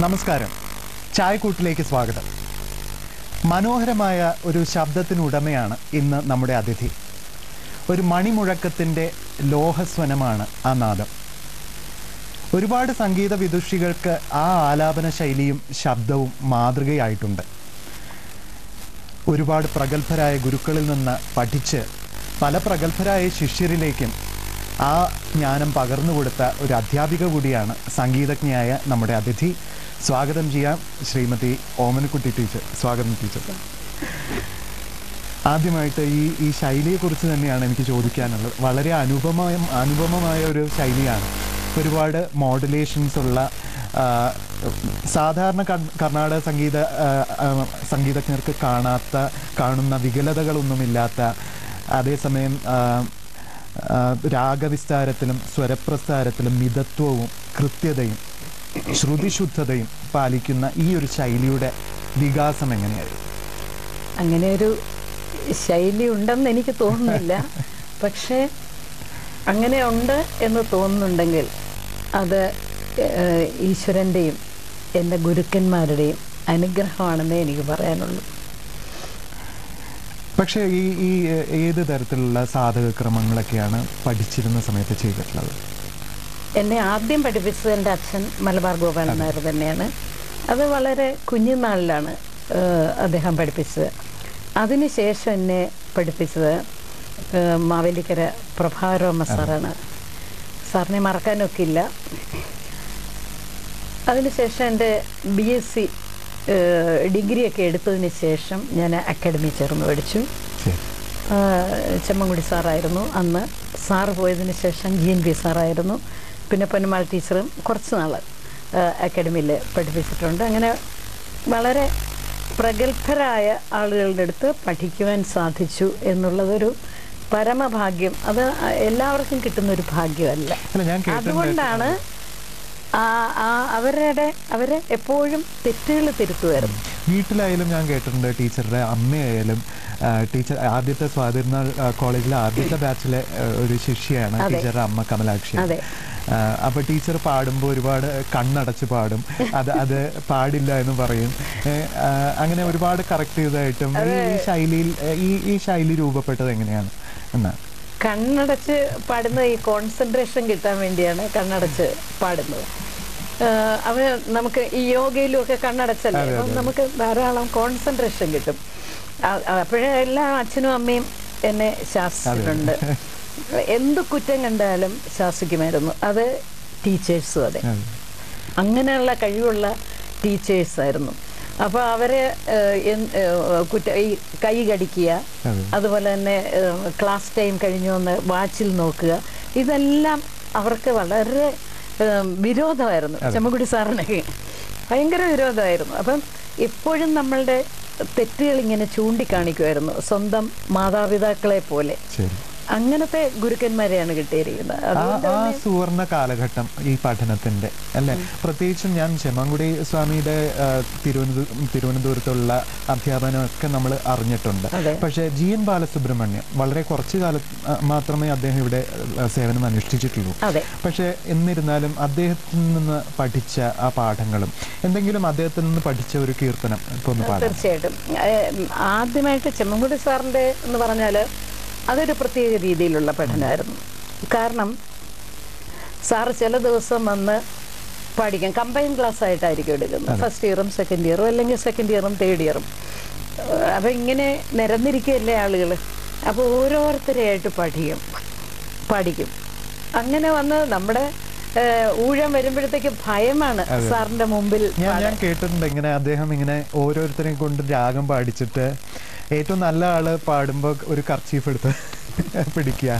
നമസ്കാരം, ചായക്കൂട്ടിലേക്ക് സ്വാഗതം. മനോഹരമായ ഒരു ശബ്ദത്തിനുടമയാണ് ഇന്ന് നമ്മുടെ അതിഥി. ഒരു മണിമുഴക്കത്തിൻ്റെ ലോഹസ്വനമാണ് ആ നാദം. ഒരുപാട് സംഗീത വിദുഷികൾക്ക് ആ ആലാപന ശൈലിയും ശബ്ദവും മാതൃകയായിട്ടുണ്ട്. ഒരുപാട് പ്രഗത്ഭരായ ഗുരുക്കളിൽ നിന്ന് പഠിച്ച് പല പ്രഗത്ഭരായ ശിഷ്യരിലേക്കും ആ ജ്ഞാനം പകർന്നു കൊടുത്ത ഒരു അധ്യാപിക കൂടിയാണ് സംഗീതജ്ഞയായ നമ്മുടെ അതിഥി. സ്വാഗതം ചെയ്യാം ശ്രീമതി ഓമനക്കുട്ടി ടീച്ചർ. സ്വാഗതം ടീച്ചർ. ആദ്യമായിട്ട് ഈ ശൈലിയെക്കുറിച്ച് തന്നെയാണ് എനിക്ക് ചോദിക്കാനുള്ളത്. വളരെ അനുപമമായ ഒരു ശൈലിയാണ്. ഒരുപാട് മോഡുലേഷൻസ് ഉള്ള, സാധാരണ കർണാടക സംഗീതജ്ഞർക്ക് കാണുന്ന വികലതകളൊന്നുമില്ലാത്ത, അതേസമയം രാഗവിസ്താരത്തിലും സ്വരപ്രസ്ഥാരത്തിലും മിതത്വവും കൃത്യതയും ശ്രുതിശുദ്ധതയും പാലിക്കുന്ന ഈ ഒരു ശൈലിയുടെ വികാസം എങ്ങനെയായിരുന്നു? അങ്ങനെ ഒരു ശൈലി ഉണ്ടെന്ന് എനിക്ക് തോന്നുന്നില്ല. പക്ഷേ അങ്ങനെ ഉണ്ട് എന്ന് തോന്നുന്നുണ്ടെങ്കിൽ അത് ഈശ്വരൻ്റെയും എൻ്റെ ഗുരുക്കന്മാരുടെയും അനുഗ്രഹമാണെന്നേ എനിക്ക് പറയാനുള്ളൂ. പക്ഷേ ഈ ഏത് തരത്തിലുള്ള സാധകക്രമങ്ങളൊക്കെയാണ് പഠിച്ചിരുന്ന സമയത്ത് ചെയ്തിട്ടുള്ളത്? എന്നെ ആദ്യം പഠിപ്പിച്ചത് എൻ്റെ അച്ഛൻ മലബാർ ഗോപാലൻ നായർ തന്നെയാണ്. അത് വളരെ കുഞ്ഞുനാളിലാണ് അദ്ദേഹം പഠിപ്പിച്ചത്. അതിനുശേഷം എന്നെ പഠിപ്പിച്ചത് മാവേലിക്കര പ്രഭാകരവർമ്മ സാറാണ്. സാറിനെ മറക്കാനൊക്കില്ല. അതിനുശേഷം എൻ്റെ BSc ഡിഗ്രിയൊക്കെ എടുത്തതിന് ശേഷം ഞാൻ അക്കാഡമി ചേർന്ന് പഠിച്ചു. ചെമ്മൻകുടി സാറായിരുന്നു അന്ന്. സാറ് പോയതിന് ശേഷം GNP സാറായിരുന്നു. പിന്നെ പൊന്നമ്മാൾ ടീച്ചറും കുറച്ച് നാൾ അക്കാഡമിയിൽ പഠിപ്പിച്ചിട്ടുണ്ട്. അങ്ങനെ വളരെ പ്രഗത്ഭരായ ആളുകളുടെ അടുത്ത് പഠിക്കുവാൻ സാധിച്ചു എന്നുള്ളതൊരു പരമഭാഗ്യം. അത് എല്ലാവർക്കും കിട്ടുന്നൊരു ഭാഗ്യമല്ല. അതുകൊണ്ടാണ് അവരെ എപ്പോഴും തെറ്റുകൾ തിരുത്തുമായിരുന്നു. വീട്ടിലായാലും ഞാൻ കേട്ടിട്ടുണ്ട്, ടീച്ചറുടെ അമ്മയായാലും ടീച്ചർ ആദ്യത്തെ സ്വാതിർനാൾ കോളേജിലെ ആദ്യത്തെ ബാച്ചിലെ ഒരു ശിഷ്യയാണ് ടീച്ചറുടെ അമ്മ കമലാക്ഷി. അപ്പോൾ ടീച്ചർ പാടുമ്പോൾ ഒരുപാട് കണ്ണടച്ച് പാടും, അത് പാടില്ല എന്ന് പറയും. അങ്ങനെ ഒരുപാട് കറക്റ്റ് ചെയ്തതായിട്ടും ഈ ശൈലി രൂപപ്പെട്ടത് എങ്ങനെയാണ് എന്നാ? കണ്ണടച്ച് പാടുന്നത് ഈ കോൺസെൻട്രേഷൻ കിട്ടാൻ വേണ്ടിയാണ് കണ്ണടച്ച് പാടുന്നത്. നമുക്ക് ഈ യോഗയിലും ഒക്കെ കണ്ണടച്ചല്ലേ, അപ്പം നമുക്ക് ധാരാളം കോൺസെൻട്രേഷൻ കിട്ടും. അപ്പോഴേ എല്ലാ അച്ഛനും അമ്മയും എന്നെ ശാസിച്ചിട്ടുണ്ട്. എന്ത് കുറ്റം കണ്ടാലും ശാസിക്കുമായിരുന്നു. അത് ടീച്ചേഴ്സും അതെ, അങ്ങനെയുള്ള കഴിവുള്ള ടീച്ചേഴ്സായിരുന്നു. അപ്പോൾ അവരെ ഈ കൈ കടിക്കുക, അതുപോലെ തന്നെ ക്ലാസ് ടൈം കഴിഞ്ഞു വന്ന് വാച്ചിൽ നോക്കുക, ഇതെല്ലാം അവർക്ക് വളരെ വിരോധമായിരുന്നു. ചെമ്മൻകുടി സാറിനൊക്കെ ഭയങ്കര വിരോധമായിരുന്നു. അപ്പം എപ്പോഴും നമ്മളുടെ തെറ്റുകൾ ഇങ്ങനെ ചൂണ്ടിക്കാണിക്കുമായിരുന്നു, സ്വന്തം മാതാപിതാക്കളെ പോലെ. അങ്ങനത്തെ ഗുരുക്കന്മാരെയാണ് കിട്ടിയിരിക്കുന്നത്. ആ സുവർണ കാലഘട്ടം ഈ പഠനത്തിന്റെ അല്ലെ. പ്രത്യേകിച്ചും ഞാൻ ചെമ്മൻകുടി സ്വാമിയുടെ തിരുവനന്തപുരത്തുള്ള അധ്യാപനമൊക്കെ നമ്മൾ അറിഞ്ഞിട്ടുണ്ട്. പക്ഷേ GN ബാലസുബ്രഹ്മണ്യം വളരെ കുറച്ചു കാലം മാത്രമേ അദ്ദേഹം ഇവിടെ സേവനം അനുഷ്ഠിച്ചിട്ടുള്ളൂ. പക്ഷെ എന്നിരുന്നാലും അദ്ദേഹത്തിൽ നിന്ന് പഠിച്ച ആ പാഠങ്ങളും എന്തെങ്കിലും അദ്ദേഹത്തിൽ നിന്ന് പഠിച്ച ഒരു കീർത്തനം ഇപ്പൊ ഒന്ന് പാടാം. തീർച്ചയായിട്ടും. ആദ്യമായിട്ട് ചെമ്മൻകുടി സാറിന്റെ എന്ന് പറഞ്ഞാല് അതൊരു പ്രത്യേക രീതിയിലുള്ള പഠനമായിരുന്നു. കാരണം സാറ് ചില ദിവസം വന്ന് പഠിക്കാം, കമ്പൈൻ ക്ലാസ് ആയിട്ടായിരിക്കും എടുക്കുന്നത്. ഫസ്റ്റ് ഇയറും സെക്കൻഡ് ഇയറും, അല്ലെങ്കിൽ സെക്കൻഡ് ഇയറും തേർഡ് ഇയറും. അപ്പം ഇങ്ങനെ നിരന്നിരിക്കുകയല്ലേ ആളുകൾ. അപ്പോൾ ഓരോരുത്തരെയായിട്ട് പഠിക്കും. അങ്ങനെ വന്ന് നമ്മുടെ ഊഴം വരുമ്പോഴത്തേക്ക് ഭയമാണ് സാറിന്റെ മുമ്പിൽ. ഞാൻ കേട്ടിട്ടുണ്ട് ഇങ്ങനെ അദ്ദേഹം ഇങ്ങനെ ഓരോരുത്തരെയും കൊണ്ട് രാഗം പാടിച്ചിട്ട് ഏറ്റവും നല്ല ആള് പാടുമ്പോ ഒരു കർച്ചീഫ് എടുത്ത് പിടിക്കുക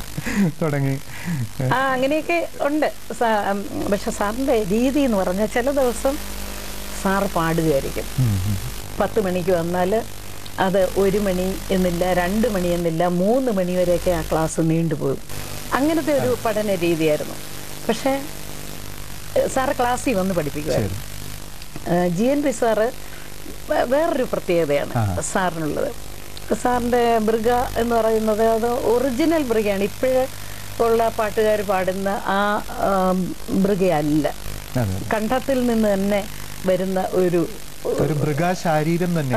തുടങ്ങി. അങ്ങനെയൊക്കെ ഉണ്ട്. പക്ഷെ സാറിന്റെ രീതി എന്ന് പറഞ്ഞാൽ ചില ദിവസം സാറ് പാടുകയായിരിക്കും. 10 മണിക്ക് വന്നാൽ അത് 1 മണി എന്നില്ല, 2 മണി എന്നില്ല, 3 മണി വരെയൊക്കെ ആ ക്ലാസ് നീണ്ടുപോകും. അങ്ങനത്തെ ഒരു പഠന രീതിയായിരുന്നു. പക്ഷെ സാറ് ക്ലാസ്സിൽ വന്ന് പഠിപ്പിക്കുമായിരുന്നു. GNP സാറ് വേറൊരു പ്രത്യേകതയാണ് സാറിനുള്ളത്. സാറിൻ്റെ മൃഗ എന്ന് പറയുന്നത് അത് ഒറിജിനൽ മൃഗയാണ്. ഇപ്പോഴേ ഉള്ള പാട്ടുകാർ പാടുന്ന ആ മൃഗയല്ല. കണ്ഠത്തിൽ നിന്ന് തന്നെ വരുന്ന ഒരു മൃഗശാരീരം തന്നെ.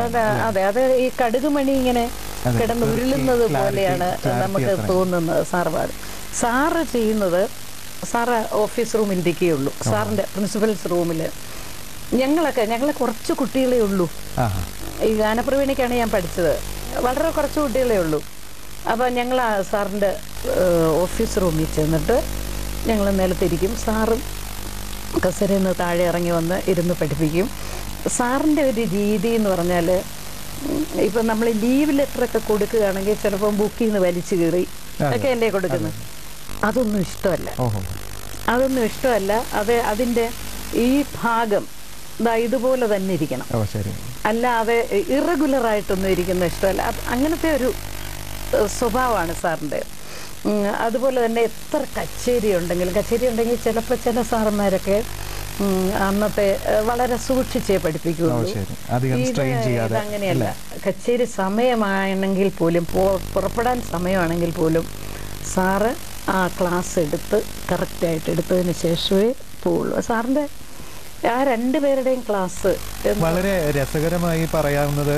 അതെ, അത് ഈ കടുകുമണി ഇങ്ങനെ കിടന്ന് ഉരുളുന്നത് പോലെയാണ് നമുക്ക് തോന്നുന്നത്. സാറ് ചെയ്യുന്നത്, സാറ് ഓഫീസ് റൂമിൽ ഇരിക്കുകയുള്ളൂ. സാറിന്റെ പ്രിൻസിപ്പൽസ് റൂമിൽ ഞങ്ങളെ കുറച്ച് കുട്ടികളേ ഉള്ളൂ. ഈ ഗാനപ്രവീണയ്ക്കാണ് ഞാൻ പഠിച്ചത്, വളരെ കുറച്ച് കുട്ടികളേ ഉള്ളൂ. അപ്പം ഞങ്ങൾ സാറിൻ്റെ ഓഫീസ് റൂമിൽ ചെന്നിട്ട് ഞങ്ങൾ നിലത്തിരിക്കും. സാറും കസേരയിൽ നിന്ന് താഴെ ഇറങ്ങി വന്ന് ഇരുന്ന് പഠിപ്പിക്കും. സാറിൻ്റെ ഒരു രീതി എന്ന് പറഞ്ഞാൽ, ഇപ്പം നമ്മൾ ലീവ് ലെറ്ററൊക്കെ കൊടുക്കുകയാണെങ്കിൽ ചിലപ്പം ബുക്കിൽ നിന്ന് വലിച്ചു കീറി ഒക്കെ അല്ലേ കൊടുക്കുന്നത്. അതൊന്നും ഇഷ്ടമല്ല. അത് അതിൻ്റെ ഈ ഭാഗം ഇതുപോലെ തന്നെ ഇരിക്കണം, അല്ലാതെ ഇറഗുലറായിട്ടൊന്നും ഇരിക്കുന്ന ഇഷ്ടമല്ല. അങ്ങനത്തെ ഒരു സ്വഭാവമാണ് സാറിൻ്റെ. അതുപോലെ തന്നെ എത്ര കച്ചേരി ഉണ്ടെങ്കിൽ ചിലപ്പോൾ ചില സാറന്മാരൊക്കെ അന്നത്തെ വളരെ സൂക്ഷിച്ചേ പഠിപ്പിക്കുകയുള്ളൂ. അങ്ങനെയല്ല, കച്ചേരി സമയമാണെങ്കിൽ പോലും, പുറപ്പെടാൻ സമയമാണെങ്കിൽ പോലും സാറ് ആ ക്ലാസ് എടുത്ത് കറക്റ്റായിട്ട് എടുത്തതിന് ശേഷമേ പോവുള്ളൂ. സാറിൻ്റെ ആ രണ്ടുപേരുടെയും ക്ലാസ് വളരെ രസകരമായി പറയാവുന്നത്,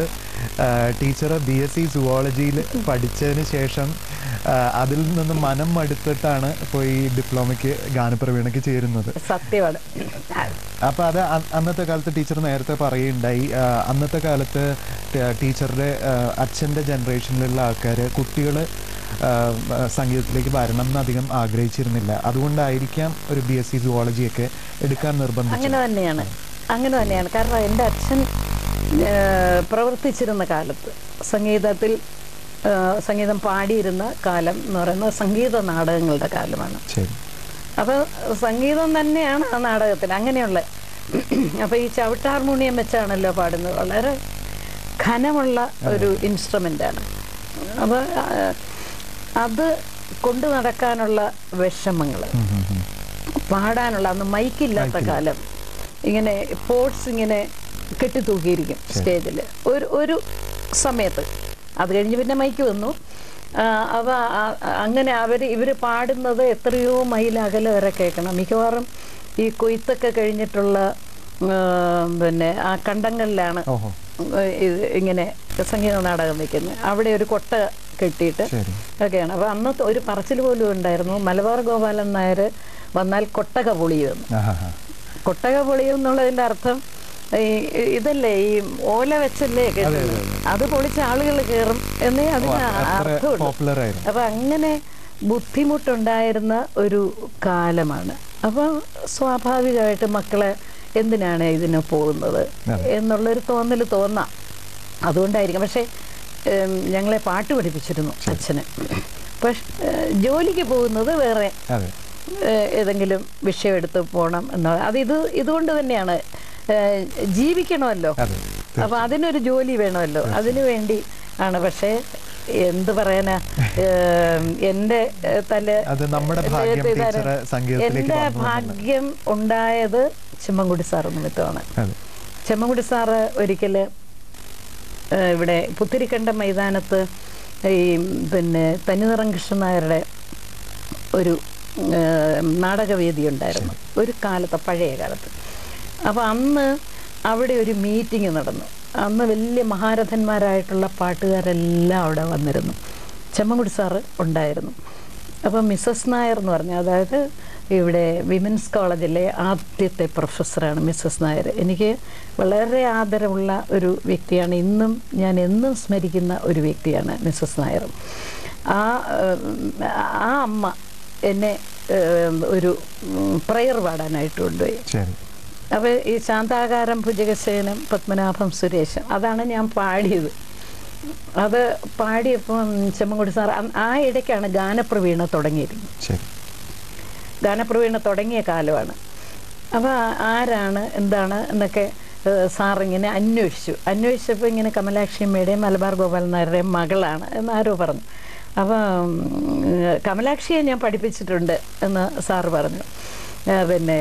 ടീച്ചർ BSc സുവോളജിയിൽ പഠിച്ചതിന് ശേഷം അതിൽ നിന്ന് മനം മടുത്തിട്ടാണ് പോയി ഡിപ്ലോമയ്ക്ക് ഗാനപ്രവീണയ്ക്ക് ചേരുന്നത്. സത്യമാണ്. അപ്പൊ അത് അന്നത്തെ കാലത്ത് ടീച്ചർ നേരത്തെ പറയുണ്ടായി, അന്നത്തെ കാലത്ത് ടീച്ചറുടെ അച്ഛൻ്റെ ജനറേഷനിലുള്ള ആൾക്കാർ കുട്ടികൾ സംഗീതത്തിലേക്ക് വരണം എന്ന് അധികം ആഗ്രഹിച്ചിരുന്നില്ല. അതുകൊണ്ടായിരിക്കാം ഒരു BSc സുവോളജിയൊക്കെ എടുക്കാൻ നിർബന്ധിച്ചത്. അങ്ങനെ തന്നെയാണ്. കാരണം എൻ്റെ അച്ഛൻ പ്രവർത്തിച്ചിരുന്ന കാലത്ത് സംഗീതം പാടിയിരുന്ന കാലം എന്ന് പറയുന്നത് സംഗീത നാടകങ്ങളുടെ കാലമാണ്. അപ്പോൾ സംഗീതം തന്നെയാണ് ആ നാടകത്തിൽ അങ്ങനെയുള്ള. അപ്പോൾ ഈ ചവിട്ട് ഹാർമോണിയം വെച്ചാണല്ലോ പാടുന്നത്. വളരെ ഘനമുള്ള ഒരു ഇൻസ്ട്രുമെൻ്റാണ്. അപ്പോൾ അത് കൊണ്ടു നടക്കാനുള്ള വിഷമങ്ങൾ, പാടാനുള്ള, അന്ന് മൈക്കില്ലാത്ത കാലം, ഇങ്ങനെ പോട്സ് ഇങ്ങനെ കെട്ടിത്തൂക്കിയിരിക്കും സ്റ്റേജിൽ ഒരു സമയത്ത്. അത് കഴിഞ്ഞ് പിന്നെ മൈക്ക് വന്നു. അവ അങ്ങനെ ഇവർ പാടുന്നത് എത്രയോ മൈൽ അകലെ വരെ കേൾക്കണം. മിക്കവാറും ഈ കൊയ്ത്തൊക്കെ കഴിഞ്ഞിട്ടുള്ള പിന്നെ ആ കണ്ടങ്ങളിലാണ് ഇങ്ങനെ സംഗീത നാടകം വയ്ക്കുന്നത്. അവിടെ ഒരു കൊട്ട കെട്ടിയിട്ട് ഒക്കെയാണ്. അപ്പോൾ അന്നത്തെ ഒരു പറച്ചിൽ പോലും ഉണ്ടായിരുന്നു, മലബാർ ഗോപാലൻ നായർ വന്നാൽ കൊട്ടക പൊളിയുമെന്ന്. കൊട്ടക പൊളിയും എന്നുള്ളതിൻ്റെ അർത്ഥം ഇതല്ലേ, ഈ ഓല വെച്ചല്ലേ കേട്ടത്, അത് പൊളിച്ച ആളുകൾ കയറും എന്നേ അതിന് അർത്ഥമുള്ളൂ. അപ്പൊ അങ്ങനെ ബുദ്ധിമുട്ടുണ്ടായിരുന്ന ഒരു കാലമാണ്. അപ്പോൾ സ്വാഭാവികമായിട്ട് മക്കളെ എന്തിനാണ് ഇതിന് പോകുന്നത് എന്നുള്ളൊരു തോന്നാം. അതുകൊണ്ടായിരിക്കും. പക്ഷെ ഞങ്ങളെ പാട്ട് പഠിപ്പിച്ചിരുന്നു അച്ഛന്. പക്ഷെ ജോലിക്ക് പോകുന്നത് വേറെ ഏതെങ്കിലും വിഷയം എടുത്ത് പോകണം എന്നുള്ള, ഇതുകൊണ്ട് തന്നെയാണ്. ജീവിക്കണമല്ലോ, അപ്പൊ അതിനൊരു ജോലി വേണമല്ലോ, അതിനു വേണ്ടി ആണ്. പക്ഷേ എന്ത് പറയാനാ, എൻ്റെ എൻ്റെ ഭാഗ്യം ഉണ്ടായത് ചെമ്മൻകുടി സാറ് നിമിത്തമാണ്. ചെമ്മൻകുടി സാറ് ഒരിക്കൽ ഇവിടെ പുത്തിരിക്കണ്ടം മൈതാനത്ത് ഈ പിന്നെ തനിനിറം കൃഷ്ണൻ നായരുടെ ഒരു നാടകവേദി ഉണ്ടായിരുന്നു ഒരു കാലത്ത്, പഴയ കാലത്ത്. അപ്പോൾ അന്ന് അവിടെ ഒരു മീറ്റിംഗ് നടന്നു. അന്ന് വലിയ മഹാരഥന്മാരായിട്ടുള്ള പാട്ടുകാരെല്ലാം അവിടെ വന്നിരുന്നു. ചെമ്മൻകുടി സാറ് ഉണ്ടായിരുന്നു. അപ്പോൾ മിസ്സസ് നായർ എന്ന് പറഞ്ഞാൽ, അതായത് ഇവിടെ വിമൻസ് കോളേജിലെ ആദ്യത്തെ പ്രൊഫസറാണ് മിസ്സസ് നായർ. എനിക്ക് വളരെ ആദരവുള്ള ഒരു വ്യക്തിയാണ്. ഞാൻ എന്നും സ്മരിക്കുന്ന ഒരു വ്യക്തിയാണ് മിസ്സസ് നായർ. ആ അമ്മ എന്നെ ഒരു പ്രയർ പാടാനായിട്ട് കൊണ്ടുപോയി. അപ്പോൾ ഈ ശാന്താകാരം ഭുജഗശയനം പത്മനാഭം സുരേശം അതാണ് ഞാൻ പാടിയത്. അത് പാടിയപ്പം ചെമ്മൻകുടി സാർ ആ ഇടയ്ക്കാണ് ഗാനപ്രവീണ തുടങ്ങിയിരുന്നത്. ഗാനപ്രവീണ തുടങ്ങിയ കാലമാണ്. അപ്പോൾ ആരാണ് എന്താണ് എന്നൊക്കെ സാറിങ്ങനെ അന്വേഷിച്ചപ്പോൾ ഇങ്ങനെ കമലാക്ഷിയമ്മയുടെയും മലബാർ ഗോപാലൻ നായരുടെയും മകളാണ് എന്നാരോ പറഞ്ഞു. അപ്പം കമലാക്ഷിയെ ഞാൻ പഠിപ്പിച്ചിട്ടുണ്ട് എന്ന് സാറ് പറഞ്ഞു. പിന്നെ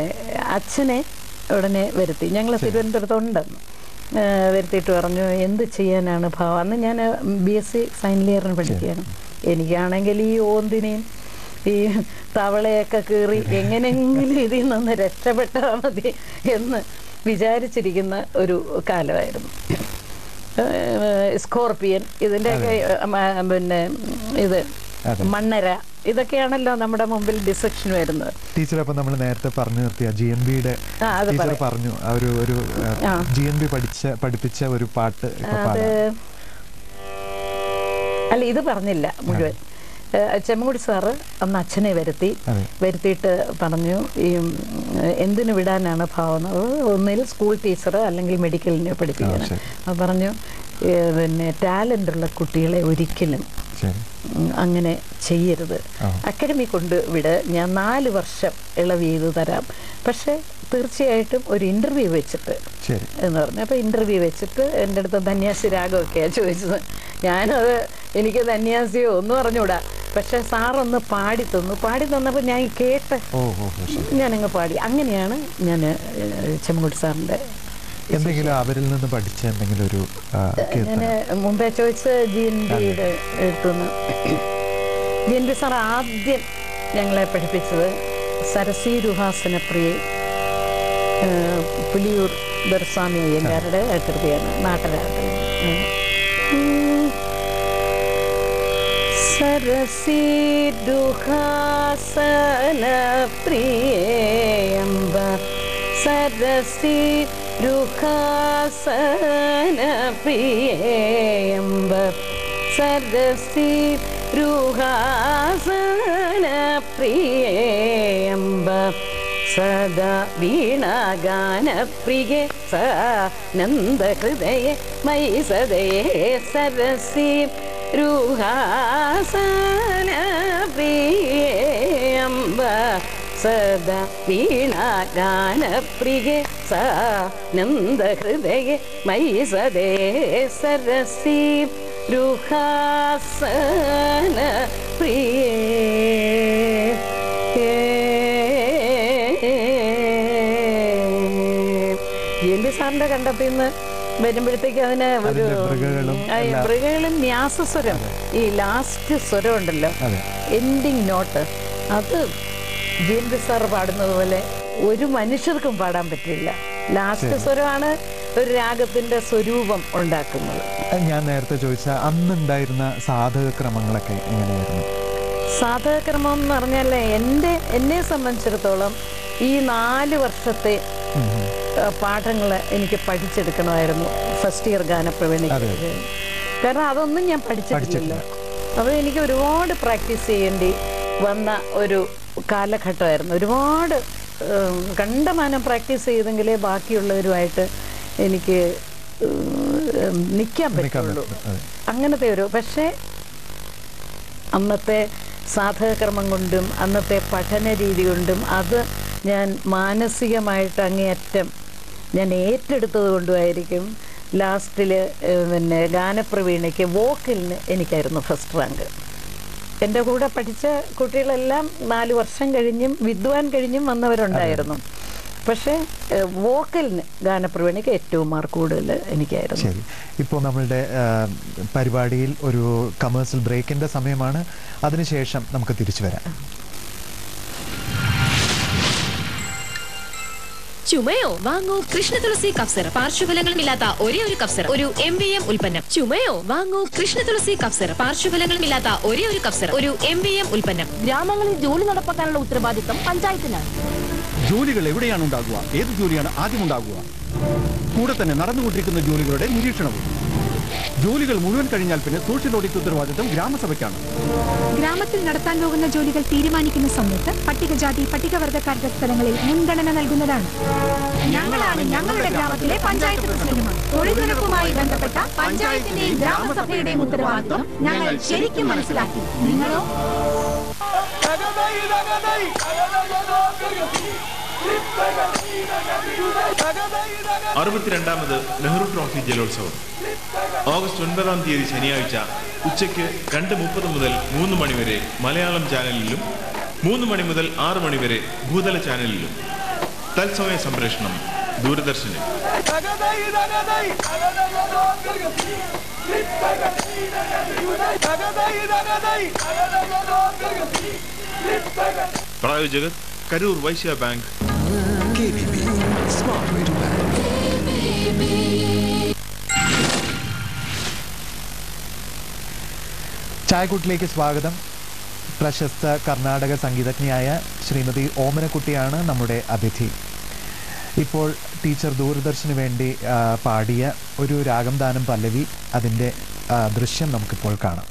അച്ഛനെ ഉടനെ വരുത്തി, ഞങ്ങൾ തിരുവനന്തപുരത്തുണ്ടെന്ന് വരുത്തിയിട്ട് പറഞ്ഞു എന്ത് ചെയ്യാനാണ് ഭാവം. അന്ന് ഞാൻ BSc ഫൈനൽ ഇയറിന് പഠിക്കുകയാണ്. എനിക്കാണെങ്കിൽ ഈ ഓന്തിനെയും ഈ തവളയൊക്കെ കീറി എങ്ങനെയെങ്കിലും ഇതിൽ നിന്ന് രക്ഷപ്പെട്ടാൽ മതി എന്ന് വിചാരിച്ചിരിക്കുന്ന ഒരു കാലമായിരുന്നു. സ്കോർപിയൻ, ഇതിൻ്റെയൊക്കെ പിന്നെ ഇത് മണ്ണര, ഇതൊക്കെയാണല്ലോ നമ്മുടെ മുമ്പിൽ ഡിസക്ഷൻ വരുന്നത്. ടീച്ചർ അപ്പം നമ്മൾ നേരത്തെ പറഞ്ഞു നിർത്തിയ GNBയുടെ ടീച്ചർ പറഞ്ഞു ഒരു GNB പഠിപ്പിച്ച ഒരു പാട്ട് അല്ല, ഇത് പറഞ്ഞില്ല മുഴുവൻ. ചെമ്മൻകുടി സാറ് അന്ന് അച്ഛനെ വരുത്തിയിട്ട് പറഞ്ഞു, ഈ എന്തിനു വിടാനാണ് ഭാവം, ഒന്നിൽ സ്കൂൾ ടീച്ചർ അല്ലെങ്കിൽ മെഡിക്കലിനെ പഠിപ്പിക്കണം. അത് പറഞ്ഞു, പിന്നെ ടാലൻ്റുള്ള കുട്ടികളെ ഒരിക്കലും അങ്ങനെ ചെയ്യരുത്, അക്കാഡമി കൊണ്ട് വിട്, ഞാൻ 4 വർഷം ഇളവ് ചെയ്ത് തരാം, പക്ഷെ തീർച്ചയായിട്ടും ഒരു ഇൻ്റർവ്യൂ വെച്ചിട്ട് എന്ന് പറഞ്ഞു. അപ്പോൾ ഇൻ്റർവ്യൂ വെച്ചിട്ട് എൻ്റെ അടുത്ത് ധന്യാസി രാഗമൊക്കെയാണ് ചോദിച്ചത്. ഞാനത് എനിക്ക് ധന്യാസിയോ ഒന്നും അറിഞ്ഞൂടാ, പക്ഷെ സാറൊന്ന് പാടി തന്നപ്പോൾ ഞാൻ കേട്ട് ഞാനങ്ങ് പാടി. അങ്ങനെയാണ് ഞാൻ ചെമ്മൻകുടി സാറിൻ്റെ എന്തെങ്കിലും അവരിൽ നിന്ന് പഠിച്ച എന്തെങ്കിലും ഒരു ഞാൻ മുമ്പേ ചോദിച്ച GNBയുടെ എഴുത്തുനിന്ന്. GNB സാർ ആദ്യം ഞങ്ങളെ പഠിപ്പിച്ചത് സരസീരുഹാസനപ്രിയെ പുലിയൂർ ദർസ്വാമി അയ്യങ്കാരുടെ കൃതിയാണ്, നാട്ടരാട്ട്. സരസീരുഹാസനപ്രിയേയംബ സരസീരുഹാസനപ്രിയേയംബ സരസീരുഹാസനപ്രിയേയംബ സദാ വീണാഗാനപ്രിയേ സാനന്ദഹൃദയേ മയി സദയേ സരസീരുഹാസനപ്രിയേയംബ സദാ വീണാഗാനപ്രിയേ സാനന്ദഹൃദയേ മയി സദയേ സരസീരുഹാസനപ്രിയേ. GNB സാറിന്റെ കണ്ടപ്പോൾ ഇന്ന് വരുമ്പോഴത്തേക്ക് അതിന് ഒരു മൃഗകളും ന്യാസസ്വരം, ഈ ലാസ്റ്റ് സ്വരം ഉണ്ടല്ലോ, എൻഡിങ് നോട്ട്, അത് GNB സാർ പാടുന്നത് പോലെ ഒരു മനുഷ്യർക്കും പാടാൻ പറ്റില്ല. ലാസ്റ്റ് സ്വരമാണ് ഒരു രാഗത്തിന്റെ സ്വരൂപം ഉണ്ടാക്കുന്നത്. ഞാൻ നേരത്തെ ചോദിച്ച അന്നുണ്ടായിരുന്ന സാധകക്രമങ്ങളൊക്കെ എങ്ങനെയായിരുന്നു? സാധകക്രമം എന്ന് പറഞ്ഞാൽ എന്നെ സംബന്ധിച്ചിടത്തോളം ഈ 4 വർഷത്തെ പാഠങ്ങൾ എനിക്ക് പഠിച്ചെടുക്കണമായിരുന്നു ഫസ്റ്റ് ഇയർ ഗാനപ്രവീണിക്ക്. കാരണം അതൊന്നും ഞാൻ പഠിച്ചിട്ടില്ലല്ലോ. അപ്പോൾ എനിക്ക് ഒരുപാട് പ്രാക്ടീസ് ചെയ്യേണ്ടി വന്ന ഒരു കാലഘട്ടമായിരുന്നു. ഒരുപാട് കണ്ടമാനം പ്രാക്ടീസ് ചെയ്തെങ്കിലേ ബാക്കിയുള്ളവരുമായിട്ട് എനിക്ക് നിൽക്കാൻ പറ്റുള്ളൂ. അങ്ങനത്തെ ഒരു, പക്ഷേ അന്നത്തെ സാധകക്രമം കൊണ്ടും അന്നത്തെ പഠന രീതി കൊണ്ടും അത് ഞാൻ മാനസികമായിട്ട് അങ്ങേയറ്റം ഞാൻ ഏറ്റെടുത്തത് കൊണ്ടുമായിരിക്കും ലാസ്റ്റിൽ പിന്നെ ഗാനപ്രവീണയ്ക്ക് വോക്കലിന് എനിക്കായിരുന്നു ഫസ്റ്റ് റാങ്ക്. എൻ്റെ കൂടെ പഠിച്ച കുട്ടികളെല്ലാം 4 വർഷം കഴിഞ്ഞും വിദ്വാൻ കഴിഞ്ഞും വന്നവരുണ്ടായിരുന്നു. പക്ഷേ വോക്കലിന് ഗാനപ്രവീണയ്ക്ക് ഏറ്റവും മാർക്ക് കൂടുതൽ എനിക്കായിരുന്നു. ശരി, ഇപ്പോൾ നമ്മളുടെ പരിപാടിയിൽ ഒരു കമേഴ്സ്യൽ ബ്രേക്കിൻ്റെ സമയമാണ്. അതിനുശേഷം നമുക്ക് തിരിച്ചു വരാം. ചുമയോ വാങ്ങൂ കൃഷ്ണ തുളസി കഫ് സിറപ്പ്. പാർശ്വഫലങ്ങളുമില്ലാത്ത ഒരേ ഒരു കഫ് സിറപ്പ്, ഒരു MVM ഉൽപ്പന്നം. ചുമയോ വാങ്ങൂ കൃഷ്ണ തുളസി കഫ് സിറപ്പ്. പാർശ്വഫലങ്ങളുമില്ലാത്ത ഒരേ ഒരു കഫ് സിറപ്പ്, ഒരു MVM ഉൽപ്പന്നം. ഗ്രാമങ്ങളിൽ ജോലി നടപ്പാക്കാനുള്ള ഉത്തരവാദിത്തം പഞ്ചായത്തിനാണ്. ജോലികൾ എവിടെയാണ് ഉണ്ടാകുക, ഏത് ജോലിയാണ് ആദ്യം ഉണ്ടാകുക, കൂടെ തന്നെ നടന്നുകൊണ്ടിരിക്കുന്ന ജോലികളുടെ നിരീക്ഷണവും. ജോലികൾ മുഴുവൻ കഴിഞ്ഞാൽ പിന്നെ സോഷ്യൽ ഓഡിറ്റ് ഉത്തരവാദിത്തം ഗ്രാമസഭയ്ക്കാണ്. ഗ്രാമത്തിൽ നടത്താൻ പോകുന്ന ജോലികൾ തീരുമാനിക്കുന്ന സമയത്ത് പട്ടികജാതി പട്ടികവർഗക്കാരുടെ സ്ഥലങ്ങളിൽ മുൻഗണന നൽകുന്നതാണ്. ഞങ്ങളാണ് ഞങ്ങളുടെ ഗ്രാമത്തിലെ പഞ്ചായത്ത് പ്രസിഡന്റുമാർ. തൊഴിലുറപ്പുമായി ബന്ധപ്പെട്ട പഞ്ചായത്തിന്റെയും ഗ്രാമസഭയുടെയും ഉത്തരവാദിത്വം ഞങ്ങൾ ശരിക്കും മനസ്സിലാക്കി. നിങ്ങളോ? 62ാമത് നെഹ്റു ട്രോഫി ജലോത്സവം ഓഗസ്റ്റ് 9-ാം തീയതി ശനിയാഴ്ച ഉച്ചയ്ക്ക് 2:30 മുതൽ 3 മണി വരെ മലയാളം ചാനലിലും 3 മണി മുതൽ 6 മണി വരെ ഭൂതല ചാനലിലും. തത്സമയ സംപ്രേഷണം ദൂരദർശനിൽ. പ്രായോജകർ Karur Vysya bank. KVB, Smart Way to Bank. ചായക്കൂട്ടിലേക്ക് സ്വാഗതം. പ്രശസ്ത കർണാടക സംഗീതജ്ഞയായ ശ്രീമതി ഓമനക്കുട്ടിയാണ് നമ്മുടെ അതിഥി. ഇപ്പോൾ ടീച്ചർ ദൂരദർശന് വേണ്ടി പാടിയ ഒരു രാഗം ദാനം പല്ലവി, അതിൻ്റെ ദൃശ്യം നമുക്കിപ്പോൾ കാണാം.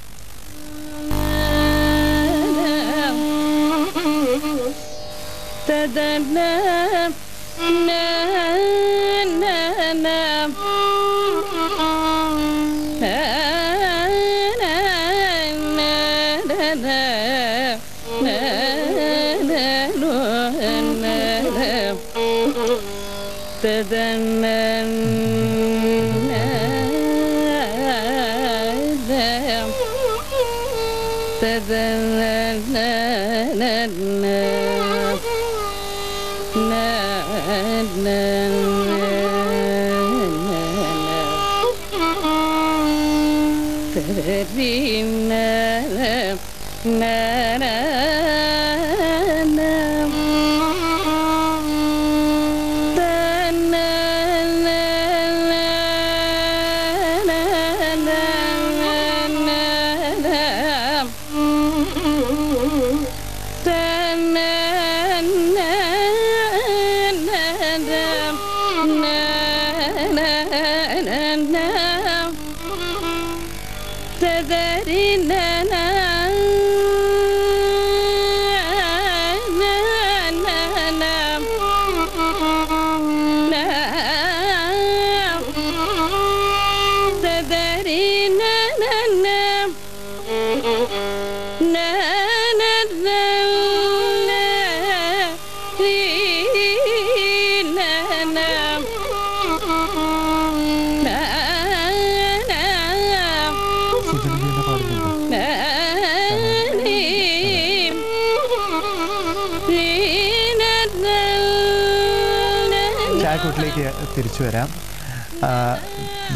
ചായക്കൂട്ടിലേക്ക് തിരിച്ചു വരാം.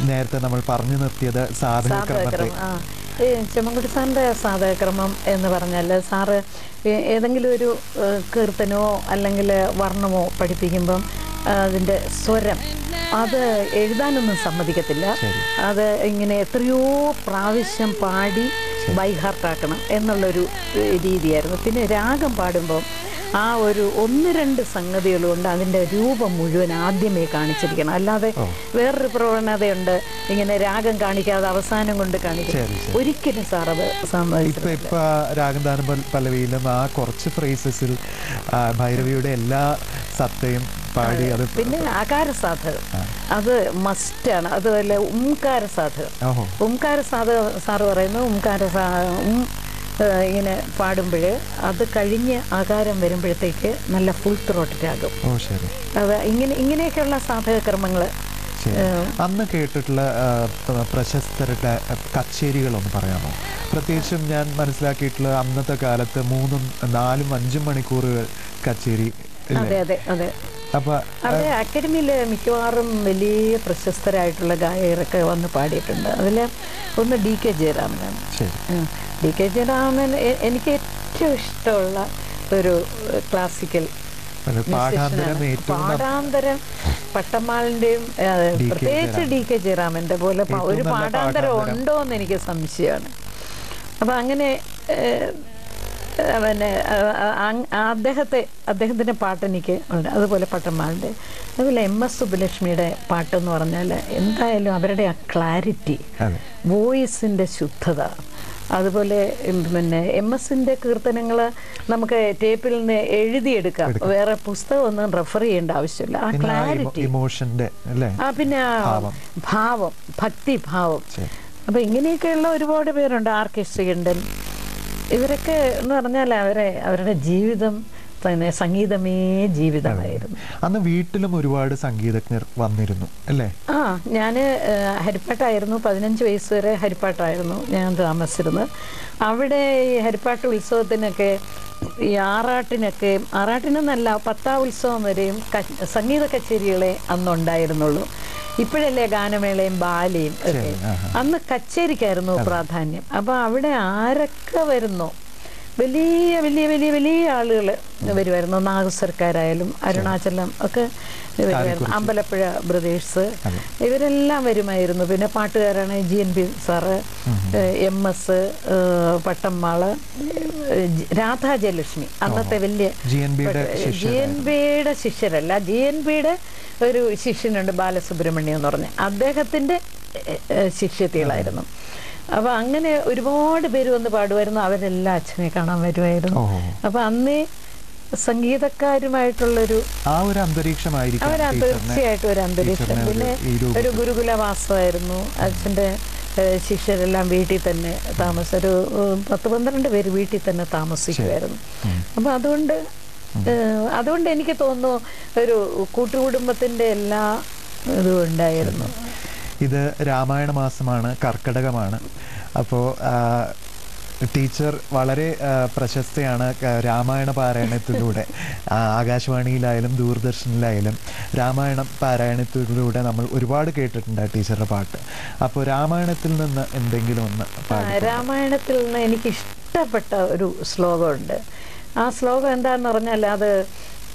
നേരത്തെ നമ്മൾ പറഞ്ഞു നിർത്തിയത് സാധകക്രമത്തെ. ചെമ്മൻകുട്ടി സാറിൻ്റെ സാധകക്രമം എന്ന് പറഞ്ഞാൽ, സാറ് ഏതെങ്കിലും ഒരു കീർത്തനമോ അല്ലെങ്കിൽ വർണ്ണമോ പഠിപ്പിക്കുമ്പം അതിൻ്റെ സ്വരം അത് എഴുതാനൊന്നും സമ്മതിക്കത്തില്ല. അത് ഇങ്ങനെ എത്രയോ പ്രാവശ്യം പാടി ബൈഹാർട്ടാക്കണം എന്നുള്ളൊരു രീതിയായിരുന്നു. പിന്നെ രാഗം പാടുമ്പോൾ ആ ഒരു 1-2 സംഗതികളുണ്ട് അതിൻ്റെ രൂപം മുഴുവൻ ആദ്യമേ കാണിച്ചിരിക്കണം. അല്ലാതെ വേറൊരു പ്രവണതയുണ്ട്, ഇങ്ങനെ രാഗം കാണിക്കാതെ അവസാനം കൊണ്ട് കാണിക്കും. ഒരിക്കലും സാർ അത് സമ്മതിച്ചില്ല. ഇപ്പൊ രാഗം ദാനം പല്ലവിയിലും ആ കുറച്ച് ഫ്രേസസിൽ ഭൈരവിയുടെ എല്ലാ സത്തയും പാടി. അത് പിന്നെ ആകാര സാധകം അത് മസ്റ്റാണ്. അതുപോലെ ഉംകാര സാധകം. ഉംകാര സാധകം സാറ് പറയുന്നത് ഇങ്ങനെ പാടുമ്പോൾ അത് കഴിഞ്ഞ് ആകാരം വരുമ്പോഴത്തേക്ക് നല്ല ഫുൾ ത്രോട്ടിലാകും. അത് ഇങ്ങനെയൊക്കെയുള്ള സാധകക്രമങ്ങൾ അന്ന് കേട്ടിട്ടുള്ള പ്രശസ്തരുടെ കച്ചേരികളൊന്ന് പറയാമോ? പ്രത്യേകിച്ചും ഞാൻ മനസ്സിലാക്കിയിട്ടുള്ള അന്നത്തെ കാലത്ത് 3-4-5 മണിക്കൂറുകൾ കച്ചേരി. അതെ അതെ അതെ. അവിടെ അക്കാഡമിയിൽ മിക്കവാറും വലിയ പ്രശസ്തരായിട്ടുള്ള ഗായകരൊക്കെ വന്ന് പാടിയിട്ടുണ്ട്. അതിൽ ഒന്ന് DK ജയരാമനാണ്. DK ജയരാമൻ എനിക്ക് ഏറ്റവും ഇഷ്ടമുള്ള ഒരു ക്ലാസിക്കൽ പാടാന്തരം. പട്ടമ്മാളിൻ്റെയും പ്രത്യേകിച്ച് DK ജയരാമൻ്റെ പോലെ ഒരു പാടാന്തരം ഉണ്ടോ എന്ന് എനിക്ക് സംശയമാണ്. അപ്പം അങ്ങനെ പിന്നെ അദ്ദേഹത്തിൻ്റെ പാട്ടെനിക്ക് ഉണ്ട്. അതുപോലെ പട്ടമ്മാളിൻ്റെ, അതുപോലെ MS സുബ്ബലക്ഷ്മിയുടെ പാട്ടെന്ന് പറഞ്ഞാൽ എന്തായാലും അവരുടെ ആ ക്ലാരിറ്റി, വോയിസിൻ്റെ ശുദ്ധത, അതുപോലെ പിന്നെ MS-ൻ്റെ കീർത്തനങ്ങൾ നമുക്ക് ടേപ്പിൽ നിന്ന് എഴുതിയെടുക്കാം, വേറെ പുസ്തകമൊന്നും റെഫർ ചെയ്യേണ്ട ആവശ്യമില്ല. ആ ക്ലാരിറ്റി, പിന്നെ ഭാവം, ഭക്തിഭാവം. അപ്പം ഇങ്ങനെയൊക്കെയുള്ള ഒരുപാട് പേരുണ്ട്. R.K. ശ്രീകണ്ഠൻ, ഇവരൊക്കെ എന്ന് പറഞ്ഞാൽ അവരുടെ ജീവിതം തന്നെ സംഗീതമേ ജീവിതമായിരുന്നു. അന്ന് വീട്ടിലും ഒരുപാട് സംഗീതജ്ഞർ വന്നിരുന്നു അല്ലേ? ഞാൻ ഹരിപ്പാട്ടായിരുന്നു. 15 വയസ്സ് വരെ ഹരിപ്പാട്ടായിരുന്നു ഞാൻ താമസിച്ചിരുന്നത്. അവിടെ ഈ ഹരിപ്പാട്ട് ഉത്സവത്തിനൊക്കെ, ഈ ആറാട്ടിനെന്നല്ല 10ാം ഉത്സവം വരെയും സംഗീത കച്ചേരികളെ അന്നുണ്ടായിരുന്നുള്ളൂ. ഇപ്പോഴല്ലേ ഗാനമേളയും ബാലയും ഒക്കെ. അന്ന് കച്ചേരിക്കായിരുന്നു പ്രാധാന്യം. അപ്പോൾ അവിടെ ആരൊക്കെ വരുന്നോ വലിയ വലിയ വലിയ വലിയ ആളുകൾ വരുമായിരുന്നു. നാഗസർക്കാരായാലും അരുണാചലം ഒക്കെ വരുമായിരുന്നു. അമ്പലപ്പുഴ ബ്രദേഴ്സ് ഇവരെല്ലാം വരുമായിരുന്നു. പിന്നെ പാട്ടുകാരാണ് GNP sir, MS Pattammal, Radha Jayalakshmi, അന്നത്തെ വലിയ GNBയുടെ ശിഷ്യരല്ല, GNBയുടെ ഒരു ശിഷ്യനുണ്ട് ബാലസുബ്രഹ്മണ്യം എന്ന് പറഞ്ഞ, അദ്ദേഹത്തിന്റെ ശിഷ്യത്തികളായിരുന്നു. അപ്പൊ അങ്ങനെ ഒരുപാട് പേര് വന്ന് പാടുമായിരുന്നു. അവരെല്ലാം അച്ഛനെ കാണാൻ വരുമായിരുന്നു. അപ്പൊ അന്നേ സംഗീതക്കാരുമായിട്ടുള്ളൊരു തീർച്ചയായിട്ടും ഒരു അന്തരീക്ഷം. പിന്നെ ഒരു ഗുരുകുലവാസമായിരുന്നു. അച്ഛൻ്റെ ശിഷ്യരെല്ലാം വീട്ടിൽ തന്നെ ഒരു 10-12 പേര് വീട്ടിൽ തന്നെ താമസിക്കുമായിരുന്നു. അപ്പൊ അതുകൊണ്ട് എനിക്ക് തോന്നുന്നു ഒരു കൂട്ടുകുടുംബത്തിന്റെ എല്ലാ ഇതും ഉണ്ടായിരുന്നു. ഇത് രാമായണ മാസമാണ്, കർക്കിടകമാണ്. അപ്പോൾ ടീച്ചർ വളരെ പ്രശസ്തയാണ് രാമായണ പാരായണത്തിലൂടെ. ആകാശവാണിയിലായാലും ദൂരദർശനിലായാലും രാമായണ പാരായണത്തിലൂടെ നമ്മൾ ഒരുപാട് കേട്ടിട്ടുണ്ട് ടീച്ചറുടെ പാട്ട്. അപ്പോൾ രാമായണത്തിൽ നിന്ന് എന്തെങ്കിലും ഒന്ന്? രാമായണത്തിൽ നിന്ന് എനിക്ക് ഇഷ്ടപ്പെട്ട ഒരു ശ്ലോകമുണ്ട്. ആ ശ്ലോകം എന്താന്ന് പറഞ്ഞാൽ അത്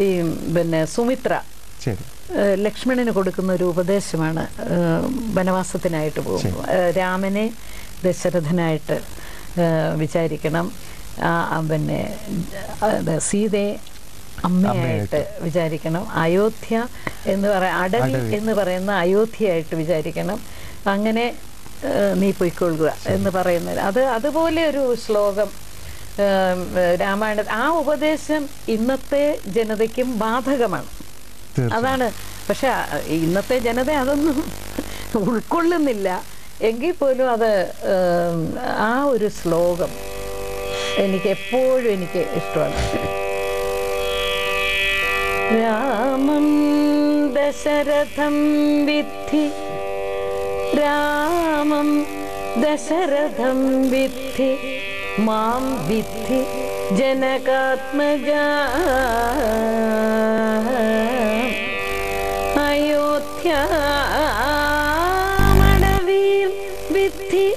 ഈ സുമിത്ര ലക്ഷ്മണന് കൊടുക്കുന്ന ഒരു ഉപദേശമാണ്. വനവാസത്തിനായിട്ട് പോകും. രാമനെ ദശരഥനായിട്ട് വിചാരിക്കണം, സീതയെ അമ്മയായിട്ട് വിചാരിക്കണം, അയോധ്യ എന്ന് അടവി എന്ന് പറയുന്ന അയോധ്യയായിട്ട് വിചാരിക്കണം, അങ്ങനെ നീ പൊയ്ക്കൊള്ളുക എന്ന് പറയുന്നത്. അതുപോലെ ഒരു ശ്ലോകം രാമായണ. ആ ഉപദേശം ഇന്നത്തെ ജനതയ്ക്കും ബാധകമാണ്. അതാണ്. പക്ഷെ ഇന്നത്തെ ജനത അതൊന്നും ഉൾക്കൊള്ളുന്നില്ല. എങ്കിൽ പോലും അത് ആ ഒരു ശ്ലോകം എനിക്ക് എപ്പോഴും ഇഷ്ടമാണ്. രാമം ദശരഥം വിദ്ധി, രാമം ദശരഥം വിദ്ധി, മാം വിദ്ധി ജനകാത്മജാ, അയോധ്യാമടവീം വിദ്ധി,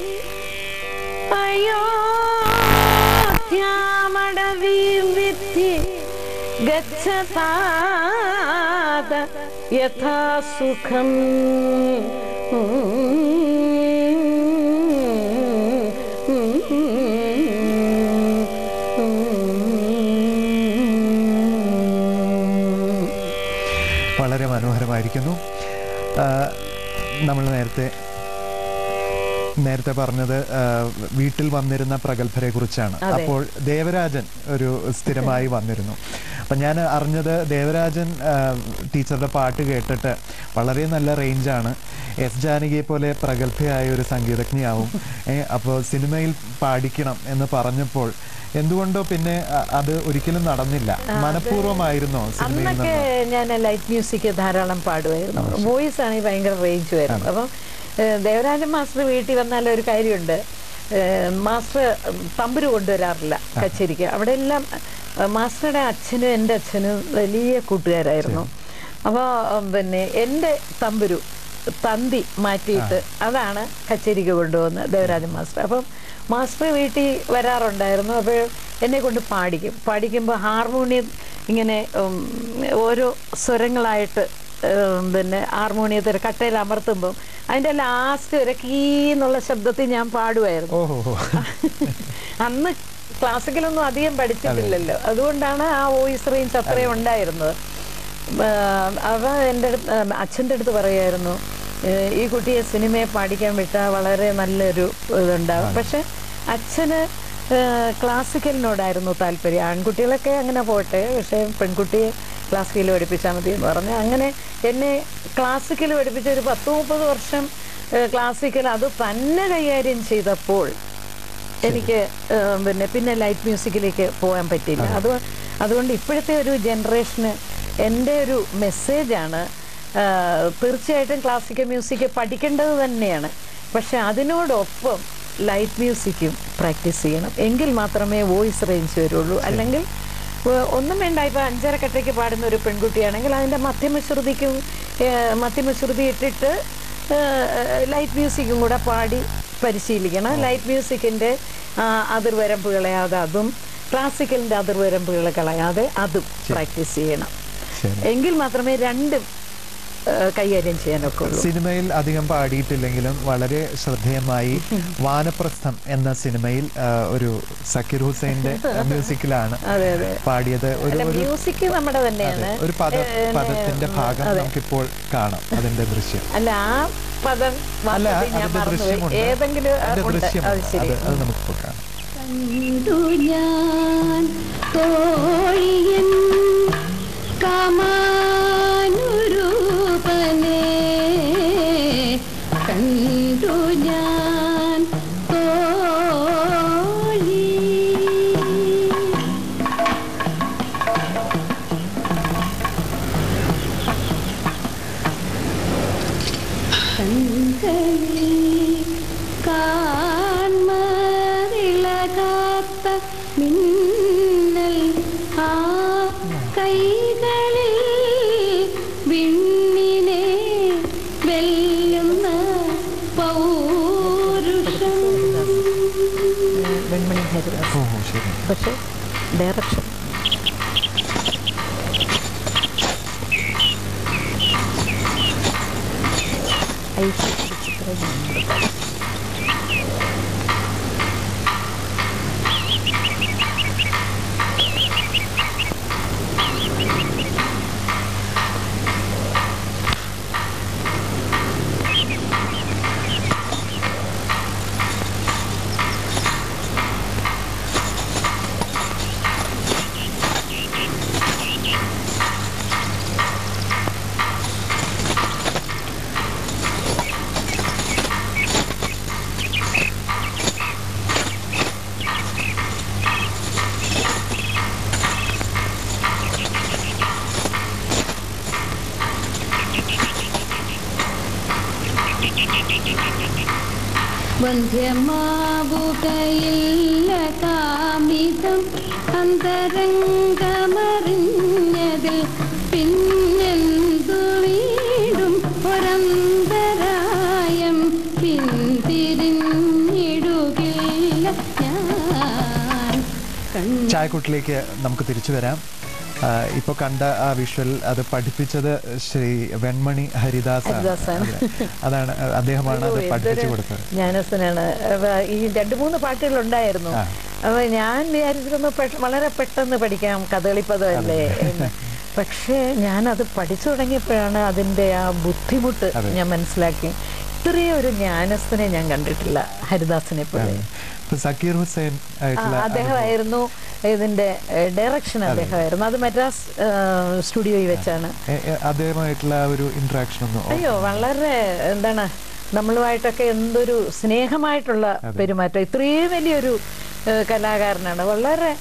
അയോധ്യാമടവീം വിദ്ധി, ഗച്ഛതാത യഥാ സുഖം. വളരെ മനോഹരമായിരിക്കുന്നു. നമ്മൾ നേരത്തെ പറഞ്ഞത് വീട്ടിൽ വന്നിരുന്ന പ്രഗത്ഭരെ കുറിച്ചാണ്. അപ്പോൾ ദേവരാജൻ ഒരു സ്ഥിരമായി വന്നിരുന്നു. അപ്പം ഞാൻ അറിഞ്ഞത് ദേവരാജൻ ടീച്ചറുടെ പാട്ട് കേട്ടിട്ട് വളരെ നല്ല റേഞ്ചാണ്, എസ് ജാനകിയെ പോലെ പ്രഗത്ഭയായ ഒരു സംഗീതജ്ഞയാവും, അപ്പോൾ സിനിമയിൽ പാടിക്കണം എന്ന് പറഞ്ഞപ്പോൾ എന്തുകൊണ്ടോ പിന്നെ അത് ഒരിക്കലും നടന്നില്ല. മനഃപൂർവ്വമായിരുന്നോ? അന്നൊക്കെ ഞാൻ ലൈറ്റ് മ്യൂസിക് ധാരാളം പാടുമായിരുന്നു. വോയിസ് ആണെങ്കിൽ ഭയങ്കര റേഞ്ച് വരുന്നു. അപ്പം ദേവരാജൻ മാസ്റ്റർ വീട്ടിൽ വന്നാൽ ഒരു കാര്യമുണ്ട്, മാസ്റ്റർ തമ്പുരു കൊണ്ടുവരാറില്ല കച്ചേരിക്ക്. അവിടെ എല്ലാം മാസ്റ്ററുടെ അച്ഛനും എൻ്റെ അച്ഛനും വലിയ കൂട്ടുകാരായിരുന്നു. അപ്പോൾ എൻ്റെ തമ്പുരു തന്തി മാറ്റിയിട്ട് അതാണ് കച്ചേരിക്ക് കൊണ്ടുപോകുന്നത് ദേവരാജൻ മാസ്റ്റർ. അപ്പം മാസ്റ്റർ വീട്ടിൽ വരാറുണ്ടായിരുന്നു. അപ്പോൾ എന്നെ കൊണ്ട് പാടിക്കുമ്പോൾ ഹാർമോണിയം ഇങ്ങനെ ഓരോ സ്വരങ്ങളായിട്ട് ഹാർമോണിയത്തിൽ കട്ടയിൽ അമർത്തുമ്പം അതിൻ്റെ ലാസ്റ്റ് വരെ കീന്നുള്ള ശബ്ദത്തിൽ ഞാൻ പാടുമായിരുന്നു. അന്ന് ക്ലാസിക്കലൊന്നും അധികം പഠിച്ചിട്ടില്ലല്ലോ, അതുകൊണ്ടാണ് ആ വോയിസ് റേഞ്ച് അത്രയും ഉണ്ടായിരുന്നത്. അവ എൻ്റെ അച്ഛൻ്റെ അടുത്ത് പറയായിരുന്നു, ഈ കുട്ടിയെ സിനിമയെ പാടിക്കാൻ വിട്ടാൽ വളരെ നല്ലൊരു ഇതുണ്ടാകും. പക്ഷെ അച്ഛന് ക്ലാസിക്കലിനോടായിരുന്നു താല്പര്യം. ആൺകുട്ടികളൊക്കെ അങ്ങനെ പോട്ടെ, പക്ഷേ പെൺകുട്ടിയെ ക്ലാസിക്കൽ പഠിപ്പിച്ചാൽ മതി എന്ന് പറഞ്ഞ് അങ്ങനെ എന്നെ ക്ലാസിക്കൽ പഠിപ്പിച്ച ഒരു 10-30 വർഷം ക്ലാസിക്കൽ അത് തന്നെ കൈകാര്യം ചെയ്തപ്പോൾ എനിക്ക് പിന്നെ ലൈറ്റ് മ്യൂസിക്കിലേക്ക് പോകാൻ പറ്റിയില്ല. അതുകൊണ്ട് ഇപ്പോഴത്തെ ഒരു ജനറേഷന് എൻ്റെ ഒരു മെസ്സേജാണ്, തീർച്ചയായിട്ടും ക്ലാസിക്കൽ മ്യൂസിക് പഠിക്കേണ്ടത് തന്നെയാണ്. പക്ഷെ അതിനോടൊപ്പം ലൈറ്റ് മ്യൂസിക്കും പ്രാക്ടീസ് ചെയ്യണം. എങ്കിൽ മാത്രമേ വോയിസ് റേഞ്ച് വരുള്ളൂ. അല്ലെങ്കിൽ ഒന്നും വേണ്ട. ഇപ്പോൾ 5.5 കട്ടയ്ക്ക് പാടുന്ന ഒരു പെൺകുട്ടിയാണെങ്കിൽ അതിൻ്റെ മധ്യമശ്രുതി ഇട്ടിട്ട് ലൈറ്റ് മ്യൂസിക്കും കൂടെ പാടി പരിശീലിക്കണം. ലൈറ്റ് മ്യൂസിക്കിൻ്റെ അതിർവരമ്പുകളെ അതും ക്ലാസിക്കലിന്റെ അതിർവരമ്പുകൾ കളയാതെ അതും പ്രാക്ടീസ് ചെയ്യണം. എങ്കിൽ മാത്രമേ രണ്ടും കൈകാര്യം ചെയ്യാനൊക്കെ ഉള്ളൂ. സിനിമയിൽ അധികം പാടിയിട്ടില്ലെങ്കിലും വളരെ ശ്രദ്ധേയമായി വാനപ്രസ്ഥം എന്ന സിനിമയിൽ ഒരു സക്കീർ ഹുസൈന്റെ മ്യൂസിക്കിലാണ് പാടിയത്. മ്യൂസിക് നമ്മുടെ തന്നെയാണ്. ഒരു പദത്തിന്റെ ഭാഗം നമുക്കിപ്പോൾ കാണാം, അതിന്റെ ദൃശ്യം. അല്ല, ആ പദം ഏതെങ്കിലും അത് നമുക്കിപ്പോൾ കാണാം. കണ്ടു ഞാൻ തോഴിയൻ കാമാനുരൂപനേ, കണ്ടു ഞാൻ തോഴി. കൺകളിൽ കാൺമതിളകാത്ത മിന്നൽ, ആ കൈകളിൽ വിണ്ണിനെ വെല്ലുന്ന പൗരുഷം. വെൺമണി ഹരിദാസ്. പക്ഷെ ഡയറക്ഷൻ വന്ധ്യമാവുകയില്ല കാമിതം അന്തരംഗമറിഞ്ഞതിൽ പിന്നെന്തു വീണ്ടും ഒരന്തരായം പിന്തിരിഞ്ഞിടുകില്ല ഞാൻ. ചായക്കൂട്ടിലേക്ക് നമുക്ക് തിരിച്ചു വരാം. ഇപ്പൊ കണ്ട ആ വിഷ്വൽ അത് പഠിപ്പിച്ചത് ശ്രീ വെൺമണി ഹരിദാസ് അതാണ്, അദ്ദേഹമാണ് അത് പഠിപ്പിച്ചു കൊടുത്തത്. ജ്ഞാനസ്ഥനാണ്. ഈ 2-3 പാട്ടുകൾ ഉണ്ടായിരുന്നു. അപ്പൊ ഞാൻ വിചാരിച്ചിരുന്നു വളരെ പെട്ടെന്ന് പഠിക്കാം, കഥകളിപ്പദമല്ലേ. പക്ഷേ ഞാനത് പഠിച്ചു തുടങ്ങിയപ്പോഴാണ് അതിന്റെ ആ ബുദ്ധിമുട്ട് ഞാൻ മനസ്സിലാക്കി. ഇത്രയും ഒരു ജ്ഞാനസ്ഥനെ ഞാൻ കണ്ടിട്ടില്ല ഹരിദാസിനെ പോലെ. സക്കീർ ഹുസൈൻ അദ്ദേഹമായിരുന്നു ഇതിന്റെ ഡയറക്ഷൻ, അദ്ദേഹമായിരുന്നു. അത് മദ്രാസ് സ്റ്റുഡിയോയിൽ വെച്ചാണ്. അദ്ദേഹമായിട്ടുള്ള ഒരു ഇന്ററാക്ഷൻ ഒന്നും അയ്യോ, വളരെ എന്താണ്, നമ്മളുമായിട്ടൊക്കെ എന്തൊരു സ്നേഹമായിട്ടുള്ള പെരുമാറ്റം. ഇത്രയും വലിയൊരു കലാകാരനാണ്, വളരെ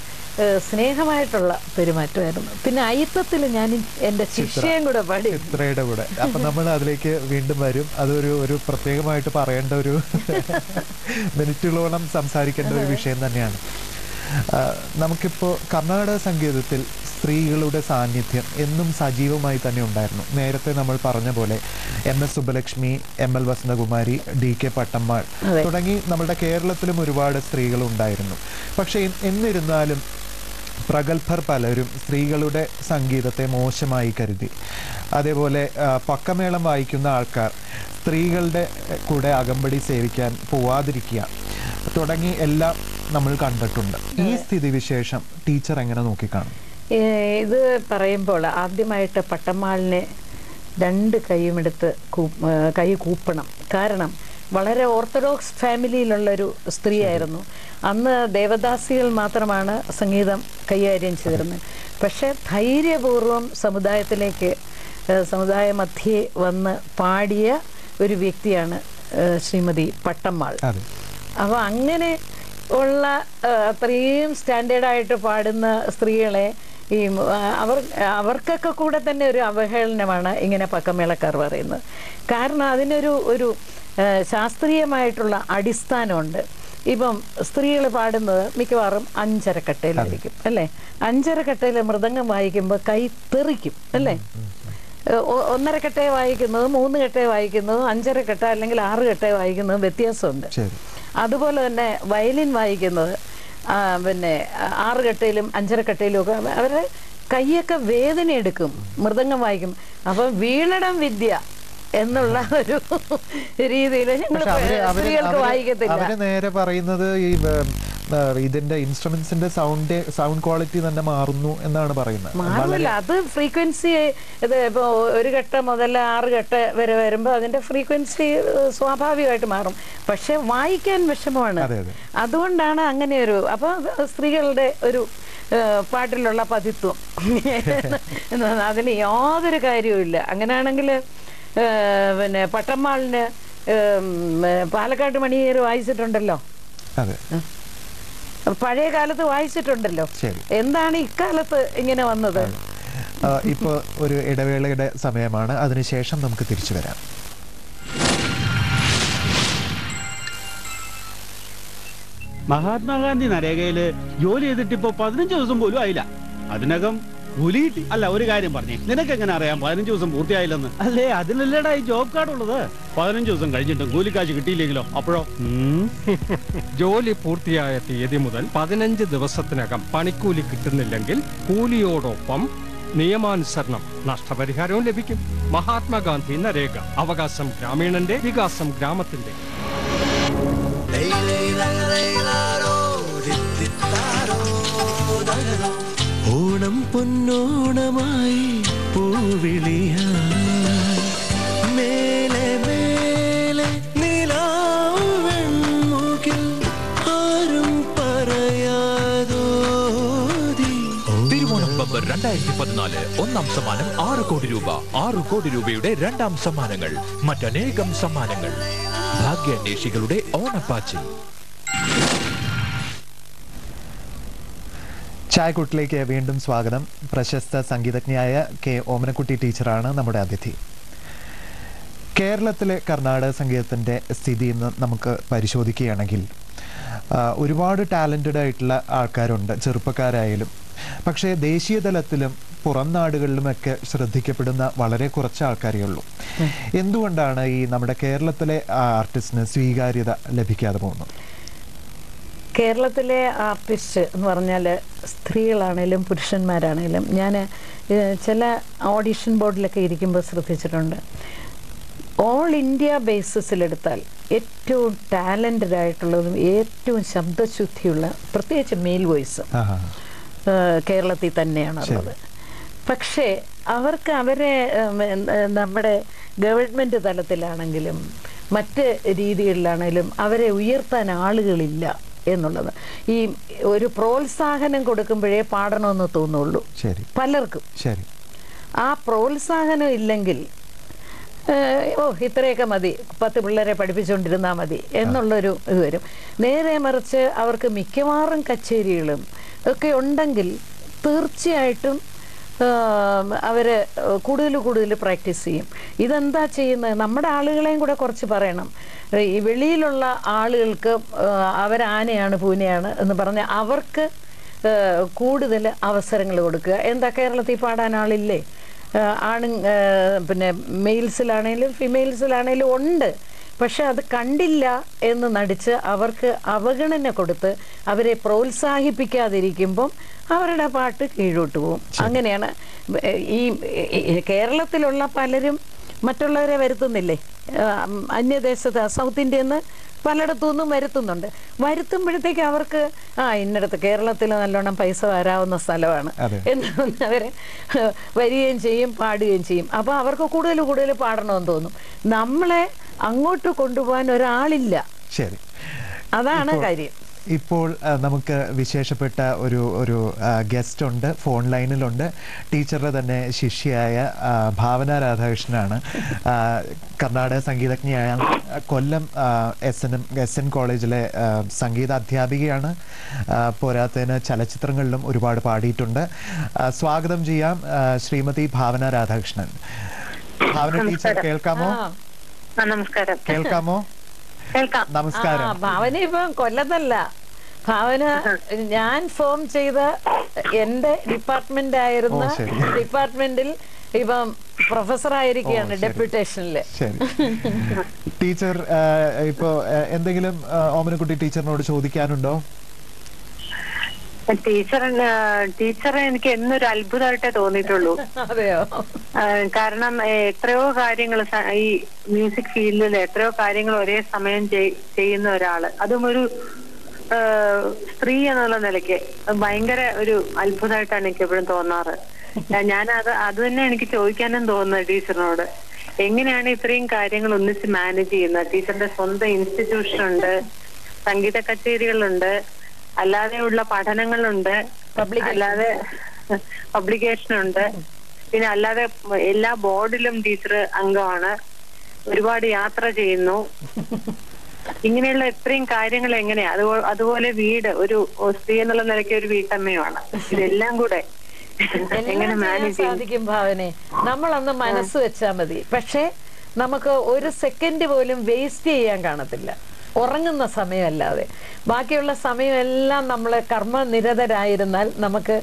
സ്നേഹമായിട്ടുള്ള പെരുമാറ്റമായിരുന്നു. പിന്നെ അയിത്തത്തിൽ ഞാൻ എൻ്റെ ശിഷ്യയും കൂടെ പാടി, ചിത്രയുടെ കൂടെ. അപ്പൊ നമ്മൾ അതിലേക്ക് വീണ്ടും വരും. അതൊരു പ്രത്യേകമായിട്ട് പറയേണ്ട ഒരു മിനിറ്റുകളോളം സംസാരിക്കേണ്ട ഒരു വിഷയം തന്നെയാണ്. നമുക്കിപ്പോൾ കർണാടക സംഗീതത്തിൽ സ്ത്രീകളുടെ സാന്നിധ്യം എന്നും സജീവമായി തന്നെ ഉണ്ടായിരുന്നു. നേരത്തെ നമ്മൾ പറഞ്ഞ പോലെ MS Subbalakshmi, ML Vasanthakumari, DK Pattammal തുടങ്ങി നമ്മുടെ കേരളത്തിലും ഒരുപാട് സ്ത്രീകൾ ഉണ്ടായിരുന്നു. പക്ഷെ എന്നിരുന്നാലും പ്രഗത്ഭർ പലരും സ്ത്രീകളുടെ സംഗീതത്തെ മോശമായി കരുതി. അതേപോലെ പക്കമേളം വായിക്കുന്ന ആൾക്കാർ സ്ത്രീകളുടെ കൂടെ അകമ്പടി സേവിക്കാൻ പോവാതിരിക്കുക തുടങ്ങി എല്ലാം നമ്മൾ കണ്ടിട്ടുണ്ട്. ഈ സ്ഥിതിവിശേഷം ടീച്ചർ എങ്ങനെ നോക്കിക്കാണും? ഇത് പറയുമ്പോൾ ആദ്യമായിട്ട് പട്ടമ്മാളിനെ 2 കൈയുമെടുത്ത് കൈ കൂപ്പണം. കാരണം വളരെ ഓർത്തഡോക്സ് ഫാമിലിയിലുള്ളൊരു സ്ത്രീയായിരുന്നു. അന്ന് ദേവദാസികൾ മാത്രമാണ് സംഗീതം കൈകാര്യം ചെയ്തിരുന്നത്. പക്ഷെ ധൈര്യപൂർവം സമുദായത്തിലേക്ക്, സമുദായ മധ്യേ വന്ന് പാടിയ ഒരു വ്യക്തിയാണ് ശ്രീമതി പട്ടമ്മാൾ. അപ്പോൾ അങ്ങനെ ഉള്ള അത്രയും സ്റ്റാൻഡേർഡായിട്ട് പാടുന്ന സ്ത്രീകളെ അവർക്കൊക്കെ കൂടെ തന്നെ ഒരു അവഹേളനമാണ് ഇങ്ങനെ പക്കമേളക്കാർ പറയുന്നത്. കാരണം അതിനൊരു ശാസ്ത്രീയമായിട്ടുള്ള അടിസ്ഥാനമുണ്ട്. ഇപ്പം സ്ത്രീകൾ പാടുന്നത് മിക്കവാറും 5 കട്ടയിലായിരിക്കും അല്ലേ. 5 കട്ടയിൽ മൃദംഗം വായിക്കുമ്പോൾ കൈ തെറിക്കും അല്ലേ. 1.5 കട്ടയെ വായിക്കുന്നതും 3 കട്ടയെ വായിക്കുന്നതും 5.5 കട്ട അല്ലെങ്കിൽ 6 കട്ടയെ വായിക്കുന്നതും വ്യത്യാസമുണ്ട്. അതുപോലെ തന്നെ വയലിൻ വായിക്കുന്നത് പിന്നെ 6 കെട്ടയിലും 5.5 കെട്ടയിലും ഒക്കെ അവരുടെ കൈയൊക്കെ വേദന എടുക്കും മൃദംഗം വായിക്കും. അപ്പം വീണടം വിദ്യ എന്നുള്ള ഒരു രീതിയിൽ ഞങ്ങൾ സ്ത്രീകൾക്ക് വായിക്കത്തില്ല. അവര് നേരെ പറയുന്നത് ഈ ഇതിന്റെ ഇൻസ്ട്രുമെന്റ്സിന്റെ സൗണ്ട് ക്വാളിറ്റി തന്നെ മാറുന്നു എന്നാണ് പറയുന്നത്. മാറില്ല, അത് ഫ്രീക്വൻസി. ഇത് ഇപ്പൊ 1 കെട്ട് മുതൽ 6 കെട്ട് വരെ വരുമ്പോൾ അതിന്റെ ഫ്രീക്വൻസി സ്വാഭാവികമായിട്ട് മാറും. പക്ഷെ വായിക്കാൻ വിഷമമാണ്. അതുകൊണ്ടാണ് അങ്ങനെയൊരു അപ്പൊ സ്ത്രീകളുടെ ഒരു പാട്ടിലുള്ള പതിത്വം അതിന് യാതൊരു കാര്യവുമില്ല. അങ്ങനെയാണെങ്കിൽ പിന്നെ പട്ടമ്മാളിന് പാലക്കാട് മണിയേറ് വായിച്ചിട്ടുണ്ടല്ലോ, പഴയ കാലത്ത് വായിച്ചിട്ടുണ്ടല്ലോ. എന്താണ് ഇക്കാലത്ത് ഇങ്ങനെ വന്നത്? ഇപ്പൊ ഒരു ഇടവേളയുടെ സമയമാണ്, അതിനുശേഷം നമുക്ക് തിരിച്ചു വരാം. മഹാത്മാഗാന്ധി നരേഗയില് ജോലി ചെയ്തിട്ട് ഇപ്പൊ 15 ദിവസം പോലും ആയില്ല. അതിനകം കൂലി കിട്ടി. അല്ല, ഒരു കാര്യം പറഞ്ഞേ, നിനക്ക് എങ്ങനെ അറിയാം 15 ദിവസം പൂർത്തിയായില്ലെന്ന്? അല്ലേ, അതിനല്ലേടാ ഈ ജോബ് കാർഡ് ഉള്ളത്. 15 ദിവസം കഴിഞ്ഞിട്ടും കൂലിക്കാശ് കിട്ടിയില്ലെങ്കിലോ? അപ്പോഴോ ജോലി പൂർത്തിയായ തീയതി മുതൽ 15 ദിവസത്തിനകം പണിക്കൂലി കിട്ടുന്നില്ലെങ്കിൽ കൂലിയോടൊപ്പം നിയമാനുസരണം നഷ്ടപരിഹാരവും ലഭിക്കും. മഹാത്മാഗാന്ധി നരേഗ, അവകാശം ഗ്രാമീണന്റെ, വികാസം ഗ്രാമത്തിന്റെ. ഓണം പൊന്നോണമായി പൂവിളിയായി മേലെ മേലെ നിലാവെൺമുകിൽ ആരും പറയാതോതി. തിരുവോണം ബമ്പർ 2014 ഒന്നാം സമ്മാനം 6 കോടി രൂപ, 6 കോടി രൂപയുടെ രണ്ടാം സമ്മാനങ്ങൾ, മറ്റനേകം സമ്മാനങ്ങൾ. ഭാഗ്യാന്വേഷികളുടെ ഓണപ്പാച്ചിൽ. ചായക്കുട്ടിലേക്ക് വീണ്ടും സ്വാഗതം. പ്രശസ്ത സംഗീതജ്ഞയായ കെ ഓമനക്കുട്ടി ടീച്ചറാണ് നമ്മുടെ അതിഥി. കേരളത്തിലെ കർണാടക സംഗീതത്തിൻ്റെ സ്ഥിതി ഇന്ന് നമുക്ക് പരിശോധിക്കുകയാണെങ്കിൽ ഒരുപാട് ടാലൻറ്റഡ് ആയിട്ടുള്ള ആൾക്കാരുണ്ട്, ചെറുപ്പക്കാരായാലും. പക്ഷേ ദേശീയ തലത്തിലും പുറം നാടുകളിലുമൊക്കെ ശ്രദ്ധിക്കപ്പെടുന്ന വളരെ കുറച്ച് ആൾക്കാരേ ഉള്ളൂ. എന്തുകൊണ്ടാണ് ഈ നമ്മുടെ കേരളത്തിലെ ആർട്ടിസ്റ്റിന് സ്വീകാര്യത ലഭിക്കാതെ പോകുന്നത്? കേരളത്തിലെ ആർട്ടിസ്റ്റ് എന്ന് പറഞ്ഞാൽ സ്ത്രീകളാണേലും പുരുഷന്മാരാണേലും, ഞാൻ ചില ഓഡിഷൻ ബോർഡിലൊക്കെ ഇരിക്കുമ്പോൾ ശ്രദ്ധിച്ചിട്ടുണ്ട്, ഓൾ ഇന്ത്യ ബേസിസിലെടുത്താൽ ഏറ്റവും ടാലൻറ്റഡ് ആയിട്ടുള്ളതും ഏറ്റവും ശബ്ദശുദ്ധിയുള്ള പ്രത്യേകിച്ച് മെയിൽ വോയിസ് കേരളത്തിൽ തന്നെയാണുള്ളത്. പക്ഷേ അവർക്ക് അവരെ നമ്മുടെ ഗവൺമെൻറ് തലത്തിലാണെങ്കിലും മറ്റ് രീതികളിലാണെങ്കിലും അവരെ ഉയർത്താൻ ആളുകളില്ല എന്നുള്ളത്. ഈ ഒരു പ്രോത്സാഹനം കൊടുക്കുമ്പോഴേ പാടണമെന്ന് തോന്നുള്ളൂ പലർക്കും. ആ പ്രോത്സാഹനം ഇല്ലെങ്കിൽ ഇത്രയൊക്കെ മതി, 10 പിള്ളേരെ പഠിപ്പിച്ചുകൊണ്ടിരുന്നാൽ മതി എന്നുള്ളൊരു ഇത് വരും. നേരെ മറിച്ച് അവർക്ക് മിക്കവാറും കച്ചേരികളും ഒക്കെ ഉണ്ടെങ്കിൽ തീർച്ചയായിട്ടും അവർ കൂടുതൽ പ്രാക്ടീസ് ചെയ്യും. ഇതെന്താ ചെയ്യുന്നത്? നമ്മുടെ ആളുകളെയും കൂടെ കുറച്ച് പറയണം. ഈ വെളിയിലുള്ള ആളുകൾക്ക് അവരാനയാണ് പൂനെയാണ് എന്ന് പറഞ്ഞാൽ അവർക്ക് കൂടുതൽ അവസരങ്ങൾ കൊടുക്കുക. എന്താ, കേരളത്തിൽ പാടാൻ ആളില്ലേ? പിന്നെ മെയിൽസിലാണേലും ഫിമെയിൽസിലാണേലും ഉണ്ട്. പക്ഷെ അത് കണ്ടില്ല എന്ന് നടിച്ച് അവർക്ക് അവഗണന കൊടുത്ത് അവരെ പ്രോത്സാഹിപ്പിക്കാതിരിക്കുമ്പം അവരുടെ പാട്ട് കീഴോട്ട് പോകും. അങ്ങനെയാണ് ഈ കേരളത്തിലുള്ള പലരും മറ്റുള്ളവരെ വരുത്തുന്നില്ലേ, അന്യദേശത്ത് സൗത്ത് ഇന്ത്യയിൽ നിന്ന് പലയിടത്തുനിന്നും വരുത്തുന്നുണ്ട്. വരുത്തുമ്പോഴത്തേക്ക് അവർക്ക് ഇന്നടത്ത് കേരളത്തിൽ നല്ലോണം പൈസ വരാവുന്ന സ്ഥലമാണ് എന്ന് അവരെ വരികയും ചെയ്യും, പാടുകയും ചെയ്യും. അപ്പോൾ അവർക്ക് കൂടുതൽ പാടണമെന്ന് തോന്നും. നമ്മളെ അങ്ങോട്ട് കൊണ്ടുപോകാൻ ഒരാളില്ല. ശരി, അതാണ് കാര്യം. ഇപ്പോൾ നമുക്ക് വിശേഷപ്പെട്ട ഒരു ഗസ്റ്റ് ഉണ്ട്, ഫോൺ ലൈനിലുണ്ട്. ടീച്ചറുടെ തന്നെ ശിഷ്യയായ ഭാവന രാധാകൃഷ്ണനാണ്. കർണാടക സംഗീതജ്ഞയായ കൊല്ലം എസ് എൻ കോളേജിലെ സംഗീത അധ്യാപികയാണ്. പോരാത്തതിന് ചലച്ചിത്രങ്ങളിലും ഒരുപാട് പാടിയിട്ടുണ്ട്. സ്വാഗതം ചെയ്യാം ശ്രീമതി ഭാവന രാധാകൃഷ്ണൻ. ഭാവന ടീച്ചർ കേൾക്കാമോ? നമസ്കാരം. കേൾക്കാമോ? നമസ്കാരം. ഭാവന ഇപ്പം കൊല്ലത്തല്ല, ഭാവന ഞാൻ ഫോം ചെയ്ത എന്റെ ഡിപ്പാർട്ട്മെന്റ് ആയിരുന്ന ഡിപ്പാർട്ട്മെന്റിൽ ഇപ്പം പ്രൊഫസറായിരിക്കുകയാണ് ഡെപ്യൂട്ടേഷനില്. ടീച്ചർ ഇപ്പോ എന്തെങ്കിലും ഓമനക്കുട്ടി ടീച്ചറിനോട് ചോദിക്കാനുണ്ടോ? ടീച്ചറെ എനിക്ക് എന്നൊരു അത്ഭുതമായിട്ടേ തോന്നിയിട്ടുള്ളൂ. അതെയോ? കാരണം എത്രയോ കാര്യങ്ങൾ ഈ മ്യൂസിക് ഫീൽഡിൽ എത്രയോ കാര്യങ്ങൾ ഒരേ സമയം ചെയ്യുന്ന ഒരാള്, അതും ഒരു സ്ത്രീ എന്നുള്ള നിലയ്ക്ക് ഭയങ്കര ഒരു അത്ഭുതമായിട്ടാണ് എനിക്ക് എപ്പോഴും തോന്നാറ്. അത് തന്നെ എനിക്ക് ചോദിക്കാനും തോന്നുന്നത് ടീച്ചറിനോട്. എങ്ങനെയാണ് ഇത്രയും കാര്യങ്ങൾ ഒന്നിച്ച് മാനേജ് ചെയ്യുന്നത്? ടീച്ചറിന്റെ സ്വന്തം ഇൻസ്റ്റിറ്റ്യൂഷൻ ഉണ്ട്, സംഗീത കച്ചേരികളുണ്ട്, അല്ലാതെയുള്ള പഠനങ്ങളുണ്ട്, അല്ലാതെ പബ്ലിക്കേഷനുണ്ട്, പിന്നെ അല്ലാതെ എല്ലാ ബോർഡിലും ടീച്ചർ അംഗമാണ്, ഒരുപാട് യാത്ര ചെയ്യുന്നു. ഇങ്ങനെയുള്ള ഇത്രയും കാര്യങ്ങൾ എങ്ങനെയാ? അതുപോലെ വീട്, ഒരു സ്ത്രീ എന്നുള്ള നിലയ്ക്ക് ഒരു വീട്ടമ്മയുമാണ്. ഇതെല്ലാം കൂടെ എങ്ങനെ മാനേജ് സാധിക്കും ഭാവനെ? നമ്മളന്ന് മനസ്സ് വെച്ചാ മതി. പക്ഷെ നമുക്ക് ഒരു സെക്കൻഡ് പോലും വേസ്റ്റ് ചെയ്യാൻ കാണത്തില്ല, ഉറങ്ങുന്ന സമയമല്ലാതെ. ബാക്കിയുള്ള സമയമെല്ലാം നമ്മൾ കർമ്മനിരതരായിരുന്നാൽ നമുക്ക്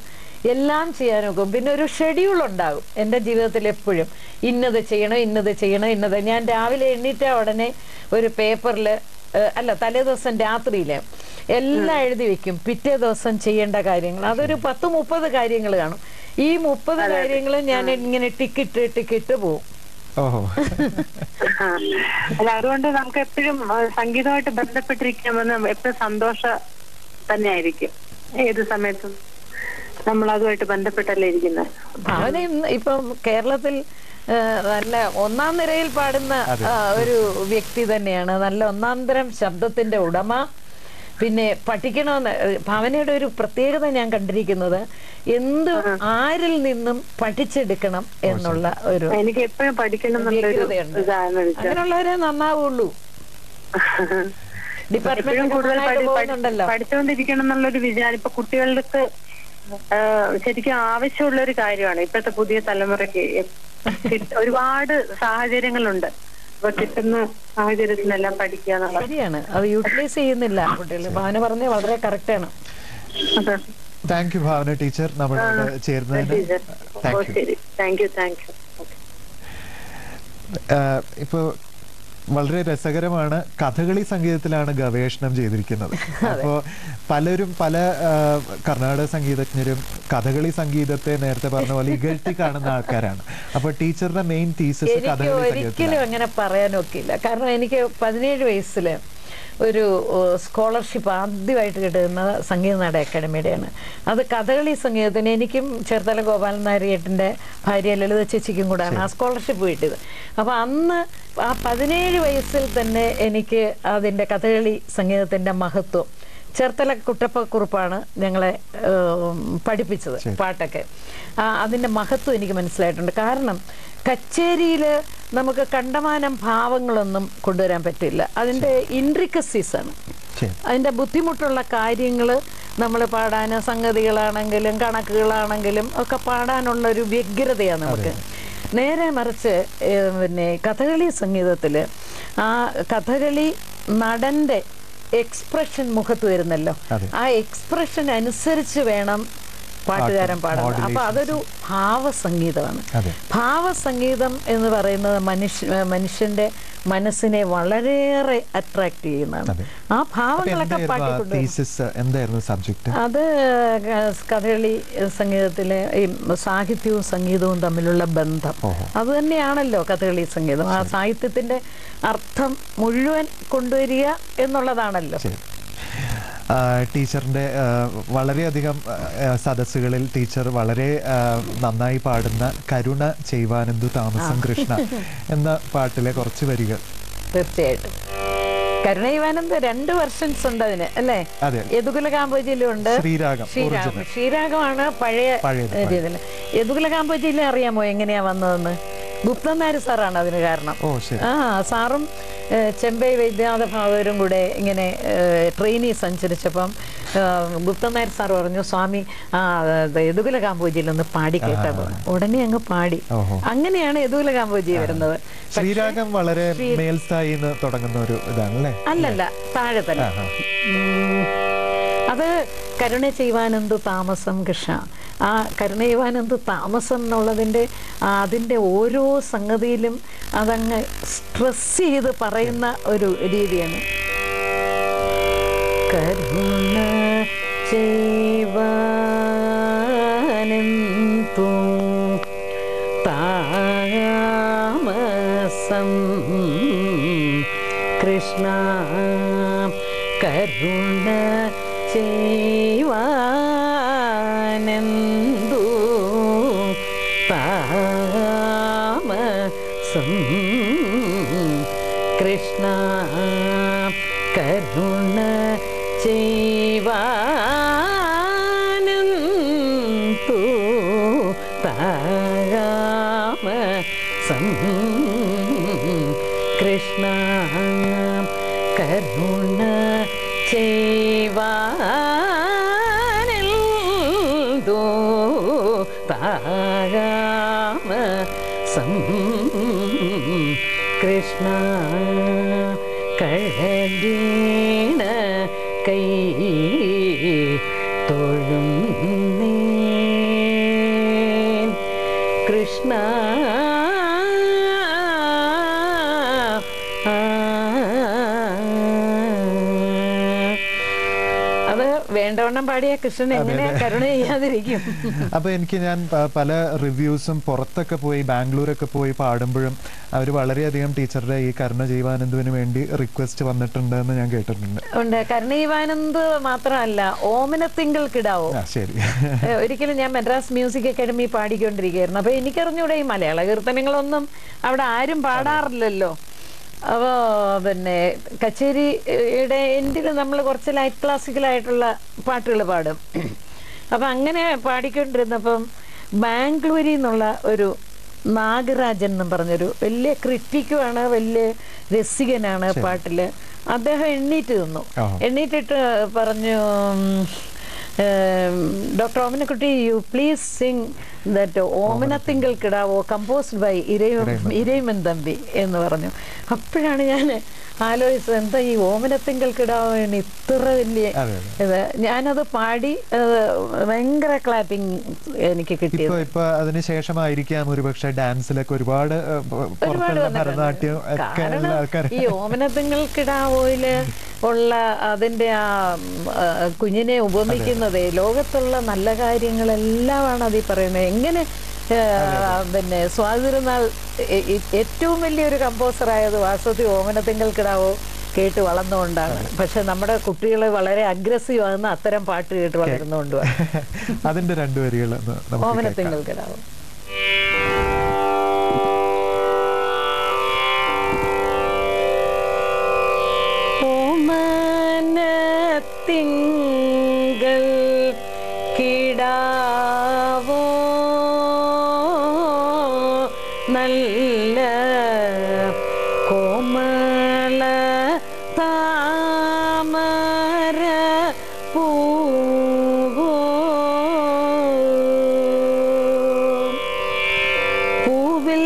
എല്ലാം ചെയ്യാനൊക്കും. പിന്നെ ഒരു ഷെഡ്യൂൾ ഉണ്ടാകും എൻ്റെ ജീവിതത്തിൽ എപ്പോഴും. ഇന്നത് ചെയ്യണം, ഇന്നത് ചെയ്യണം, ഇന്നത്. ഞാൻ രാവിലെ എണ്ണീറ്റ ഉടനെ ഒരു പേപ്പറിൽ തലേ ദിവസം രാത്രിയില് എല്ലാം എഴുതി വെക്കും, പിറ്റേ ദിവസം ചെയ്യേണ്ട കാര്യങ്ങൾ. അതൊരു 10-30 കാര്യങ്ങൾ കാണും. ഈ 30 കാര്യങ്ങളും ഞാൻ ഇങ്ങനെ ടിക്കിട്ട് പോകും. അല്ല, അതുകൊണ്ട് നമുക്ക് എപ്പോഴും സംഗീതമായിട്ട് ബന്ധപ്പെട്ടിരിക്കാമെന്ന് എപ്പോഴും സന്തോഷം തന്നെ ആയിരിക്കും. ഏത് സമയത്തും നമ്മൾ അതുമായിട്ട് ബന്ധപ്പെട്ടല്ലേ ഇരിക്കുന്നത്. ഭാവന ഇപ്പം കേരളത്തിൽ നല്ല ഒന്നാം നിരയിൽ പാടുന്ന ഒരു വ്യക്തി തന്നെയാണ്. നല്ല ഒന്നാം തരം ശബ്ദത്തിന്റെ ഉടമ. പിന്നെ പഠിക്കണമെന്ന് ഭാവനയുടെ ഒരു പ്രത്യേകത ഞാൻ കണ്ടിരിക്കുന്നത്, എന്ത് ആരിൽ നിന്നും പഠിച്ചെടുക്കണം എന്നുള്ള ഒരു എനിക്ക് എപ്പോഴും പഠിക്കണം അങ്ങനെയുള്ളവരെ നന്നാവുള്ളൂ. ഡിപ്പാർട്ട്മെന്റ് പഠിച്ചുകൊണ്ടിരിക്കണം എന്നുള്ളൊരു വിചാരം ഇപ്പൊ കുട്ടികൾക്ക് ശരിക്കും ആവശ്യമുള്ള ഒരു കാര്യമാണ്. ഇപ്പോഴത്തെ പുതിയ തലമുറയ്ക്ക് ഒരുപാട് സാഹചര്യങ്ങളുണ്ട്. അപ്പൊ കിട്ടുന്ന സാഹചര്യത്തിനെല്ലാം പഠിക്കുക എന്നുള്ളത് ശരിയാണ്. അത് യൂട്ടിലൈസ് ചെയ്യുന്നില്ല കുട്ടികൾ. ഭാവന പറഞ്ഞ വളരെ കറക്റ്റ് ആണ്. താങ്ക് യു ഭാവന ടീച്ചർ നമ്മളോട് ചേർന്നതിന്. ഇപ്പൊ വളരെ രസകരമാണ്. കഥകളി സംഗീതത്തിലാണ് ഗവേഷണം ചെയ്തിരിക്കുന്നത്. അപ്പോൾ പലരും പല കർണാടക സംഗീതജ്ഞരും കഥകളി സംഗീതത്തെ നേരത്തെ പറഞ്ഞ പോലെ ഇകഴ്ത്തി കാണുന്ന ആൾക്കാരാണ്. അപ്പൊ ടീച്ചറുടെ മെയിൻ തീസിസ് കഥകളി ഒരിക്കലും അങ്ങനെ പറയാനൊക്കില്ല. കാരണം എനിക്ക് 17 വയസ്സില് ഒരു സ്കോളർഷിപ്പ് ആദ്യമായിട്ട് കിട്ടുന്ന സംഗീത നാടക അക്കാദമിയുടെയാണ്. അത് കഥകളി സംഗീതത്തിന് എനിക്കും ചേർത്തല ഗോപാലൻ നായരിയേട്ടൻ്റെ ഭാര്യ ലളിത ചേച്ചിക്കും കൂടാണ് ആ സ്കോളർഷിപ്പ് കിട്ടിയത്. അപ്പോൾ അന്ന് ആ 17 വയസ്സിൽ തന്നെ എനിക്ക് അതിൻ്റെ കഥകളി സംഗീതത്തിൻ്റെ മഹത്വം, ചേർത്തല കുട്ടപ്പക്കുറുപ്പാണ് ഞങ്ങളെ പഠിപ്പിച്ചത് പാട്ടൊക്കെ, അതിൻ്റെ മഹത്വം എനിക്ക് മനസ്സിലായിട്ടുണ്ട്. കാരണം കച്ചേരിയിൽ നമുക്ക് കണ്ടമാനം ഭാവങ്ങളൊന്നും കൊണ്ടുവരാൻ പറ്റില്ല. അതിൻ്റെ ഇൻട്രിക്കസീസാണ്, അതിൻ്റെ ബുദ്ധിമുട്ടുള്ള കാര്യങ്ങൾ നമ്മൾ പാടാൻ, സംഗതികളാണെങ്കിലും കണക്കുകളാണെങ്കിലും ഒക്കെ പാടാനുള്ളൊരു വ്യഗ്രതയാണ് നമുക്ക്. നേരെ മറിച്ച് പിന്നെ കഥകളി സംഗീതത്തിൽ ആ കഥകളി നടൻ്റെ എക്സ്പ്രഷൻ മുഖത്ത് വരുന്നല്ലോ, ആ എക്സ്പ്രഷൻ അനുസരിച്ച് വേണം പാട്ടുകാരൻ പാടുന്നത്. അപ്പൊ അതൊരു ഭാവസംഗീതമാണ്. ഭാവസംഗീതം എന്ന് പറയുന്നത് മനുഷ്യന്റെ മനസ്സിനെ വളരെയേറെ അട്രാക്ട് ചെയ്യുന്നതാണ്. ആ ഭാവങ്ങളൊക്കെ പാട്ടിക്കൊണ്ട് അത് കഥകളി സംഗീതത്തിലെ ഈ സാഹിത്യവും സംഗീതവും തമ്മിലുള്ള ബന്ധം അത് തന്നെയാണല്ലോ കഥകളി സംഗീതം. ആ സാഹിത്യത്തിന്റെ അർത്ഥം മുഴുവൻ കൊണ്ടുവരിക എന്നുള്ളതാണല്ലോ. ടീച്ചറിൻ്റെ വളരെയധികം സദസ്സുകളിൽ ടീച്ചർ വളരെ നന്നായി പാടുന്ന കരുണ ചെയ്വാനെന്തു താമസം കൃഷ്ണ എന്ന പാട്ടിലെ കുറച്ച് വരികൾ. തീർച്ചയായിട്ടും കരുണ ചെയ്വാനെന്ത് 2 വെർഷൻസ് ഉണ്ട് അതിന്, അല്ലേ? യദുകുല കാമ്പോജിയിലും ഉണ്ട്. ശ്രീരാഗമാണ് പഴയ രീതിയിൽ. യദുകുല കാമ്പോജിയിലും അറിയാമോ എങ്ങനെയാ വന്നതെന്ന്? ഗുപ്തൻ നായർ സാറാണ് അതിന് കാരണം. സാറും ചെമ്പൈ വൈദ്യനാഥ ഭാഗവരും കൂടെ ഇങ്ങനെ ട്രെയിനിൽ സഞ്ചരിച്ചപ്പം ഗുപ്തൻ നായർ സാർ പറഞ്ഞു, സ്വാമി യദുകുല കാമ്പോജിയിലൊന്ന് പാടി കേട്ടാ. ഉടനെ അങ്ങ് പാടി. അങ്ങനെയാണ് യദുകുല കാമ്പോജി വരുന്നത്. ശ്രീരാഗം വളരെ മേൽസ്ഥായി തുടങ്ങുന്ന ഒരു ഇതാണല്ലേ? അല്ലല്ല, താഴെ തന്നെ. അത് കരുണ ചെയ്യുവാനെന്തു താമസം കൃഷ്ണ. ആ കരുണ ചെയ്യുവാനെന്തു താമസം എന്നുള്ളതിൻ്റെ അതിൻ്റെ ഓരോ സംഗതിയിലും അതങ്ങ് സ്ട്രെസ് ചെയ്ത് പറയുന്ന ഒരു രീതിയാണ്. കരുണ ചെയ്യുവാനെന്തു താമസം കൃഷ്ണ കരുണ ചെയ്യുവാനെന്തു താമസം കൃഷ്ണ കരുണ ചെയ്യുവാനെന്തു താമസം കൃഷ്ണ കരുണ ചെയ്യുവാനെന്തു താമസം കൃഷ്ണ കഴലീണ കൈ തൊഴുന്നേ കൃഷ്ണ അത് വേണ്ടവണ്ണം പാടിയ കൃഷ്ണൻ എങ്ങനെ കരുണ ചെയ്യാതിരിക്കും. അപ്പൊ എനിക്ക് ഞാൻ പല റിവ്യൂസും പുറത്തൊക്കെ പോയി ബാംഗ്ലൂരൊക്കെ പോയി പാടുമ്പോഴും അവർ വളരെയധികം ടീച്ചറുടെ ഈ കരുണ ജീവാനന്ദുവിന് വേണ്ടി റിക്വസ്റ്റ് വന്നിട്ടുണ്ട് എന്ന് ഞാൻ കേട്ടിട്ടുണ്ട്. ഉണ്ട്. കരുണ ജീവാനന്ദ് മാത്രമല്ല, ഓമനത്തിങ്കൾ കിടാവോ. ശരി. ഒരിക്കലും ഞാൻ മദ്രാസ് മ്യൂസിക് അക്കാദമി പാടിക്കൊണ്ടിരിക്കുകയായിരുന്നു. അപ്പൊ എനിക്കറിഞ്ഞൂടെ ഈ മലയാള കീർത്തനങ്ങളൊന്നും അവിടെ ആരും പാടാറില്ലല്ലോ. അപ്പോൾ പിന്നെ കച്ചേരിയുടെ എൻഡിൽ നമ്മൾ കുറച്ച് ലൈറ്റ് ക്ലാസിക്കലായിട്ടുള്ള പാട്ടുകൾ പാടും. അപ്പം അങ്ങനെ പാടിക്കൊണ്ടിരുന്നപ്പം ബാംഗ്ലൂരിൽ നിന്നുള്ള ഒരു നാഗരാജൻ എന്നും പറഞ്ഞൊരു വലിയ ക്രിറ്റിക്കുമാണ്, വലിയ രസികനാണ് പാട്ടിൽ. അദ്ദേഹം എണ്ണീറ്റ് നിന്നു. എണ്ണീറ്റിട്ട് പറഞ്ഞു, doctor Omanakkutty, you please sing that Omanathinkal Kidavo composed by Irayimman Thampi എന്ന് പറഞ്ഞു. അപ്പോഴാണ് ഞാൻ ആലോചിച്ചത്, എന്താ ഈ ഓമനത്തിങ്കൾ കിടാവോ ഇത്ര വലിയ ഇത്. ഞാനത് പാടി ഭയങ്കര ക്ലാപ്പിംഗ് എനിക്ക് കിട്ടിയത്. ഇപ്പൊ അതിനുശേഷമായിരിക്കാം ഒരുപക്ഷെ ഡാൻസിലൊക്കെ ഒരുപാട് ഭരതനാട്യം. ഈ ഓമനത്തിങ്കൾ കിടാവോയില് ഉള്ള അതിന്റെ ആ കുഞ്ഞിനെ ഉപമിക്കുന്നത് ലോകത്തുള്ള നല്ല കാര്യങ്ങളെല്ലാമാണ് അതിൽ പറയുന്നത്. എങ്ങനെ പിന്നെ സ്വാതിരുന്നാൾ ഏറ്റവും വലിയൊരു കമ്പോസറായത് വാസ്തവത്തിൽ ഓമനത്തിങ്കൾ കിടാവോ കേട്ട് വളർന്നുകൊണ്ടാണ്. പക്ഷെ നമ്മുടെ കുട്ടികൾ വളരെ അഗ്രസീവ് ആകുന്ന അത്തരം പാട്ട് കേട്ട് വളരുന്നതുകൊണ്ടാണ്. അതിന്റെ രണ്ടു വരികൾ ഓമനത്തിങ്കൾ കിടാവോ. ഓമനത്തിങ്കൾ കിടാവോ നല്ല കോമള താമര പൂവോ പൂവിൽ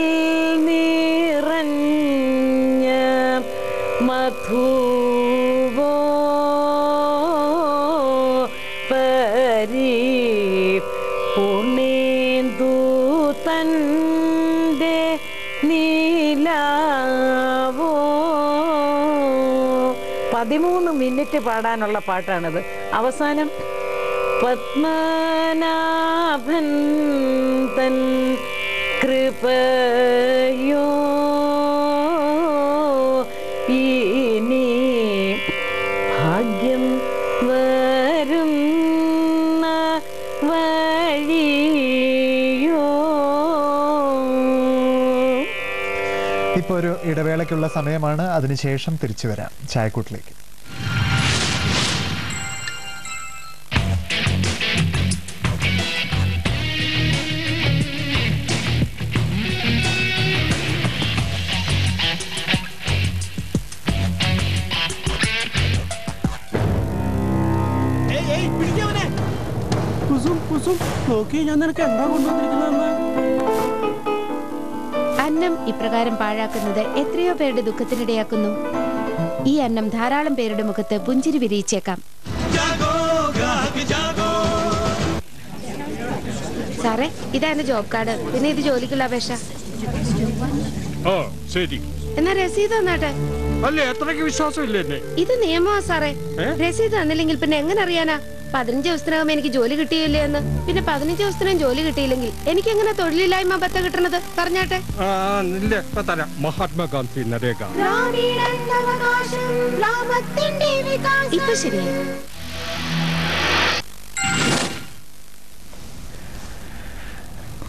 നിറഞ്ഞ മധുവോ പരി പൂർണേന്ദു തന്റെ നീലാവോ. 13 മിനിറ്റ് പാടാനുള്ള പാട്ടാണിത്. അവസാനം പത്മനാഭൻ തൻ കൃപയോ ഇനി ഭാഗ്യം വരുന്ന വഴിയോ. ഇപ്പൊ ഒരു ഇടവേളയ്ക്കുള്ള സമയമാണ്. അതിനുശേഷം തിരിച്ചു വരാം ചായക്കൂട്ടിലേക്ക്. ഞാൻ നിനക്ക് എന്താ കൊണ്ടുവന്നിരിക്കുന്നതെന്ന്. അന്നം ഇപ്രകാരം പാഴാക്കുന്നത് എത്രയോ പേരുടെ ദുഃഖത്തിനിടയാക്കുന്നു. ഈ അന്നം ധാരാളം പേരുടെ മുഖത്ത് പുഞ്ചിരി വിരിയിച്ചേക്കാം. സാറേ, ഇതാ എന്റെ ജോബ് കാർഡ്. പിന്നെ ഇത് ജോലിക്കുള്ള അപേക്ഷ. ശരി, എന്നാ രസീത് തന്നാട്ടെ. അല്ലേ എത്രയ്ക്ക് വിശ്വാസമില്ല എന്നെ? ഇത് നിയമമാ സാറേ. രസീത് തന്നില്ലെങ്കിൽ പിന്നെ എങ്ങനെ അറിയാനാ 15 ദിവസത്തിനകം എനിക്ക് ജോലി കിട്ടിയില്ലേ എന്ന്? പിന്നെ 15 ദിവസത്തിനും ജോലി കിട്ടിയില്ലെങ്കിൽ എനിക്ക് എങ്ങനെ തൊഴിലില്ലായ്മ ഭത്ത കിട്ടണത്? പറഞ്ഞാട്ടെ. മഹാത്മാഗാന്ധി നരേഗ ഇപ്പൊ ശരിയായി.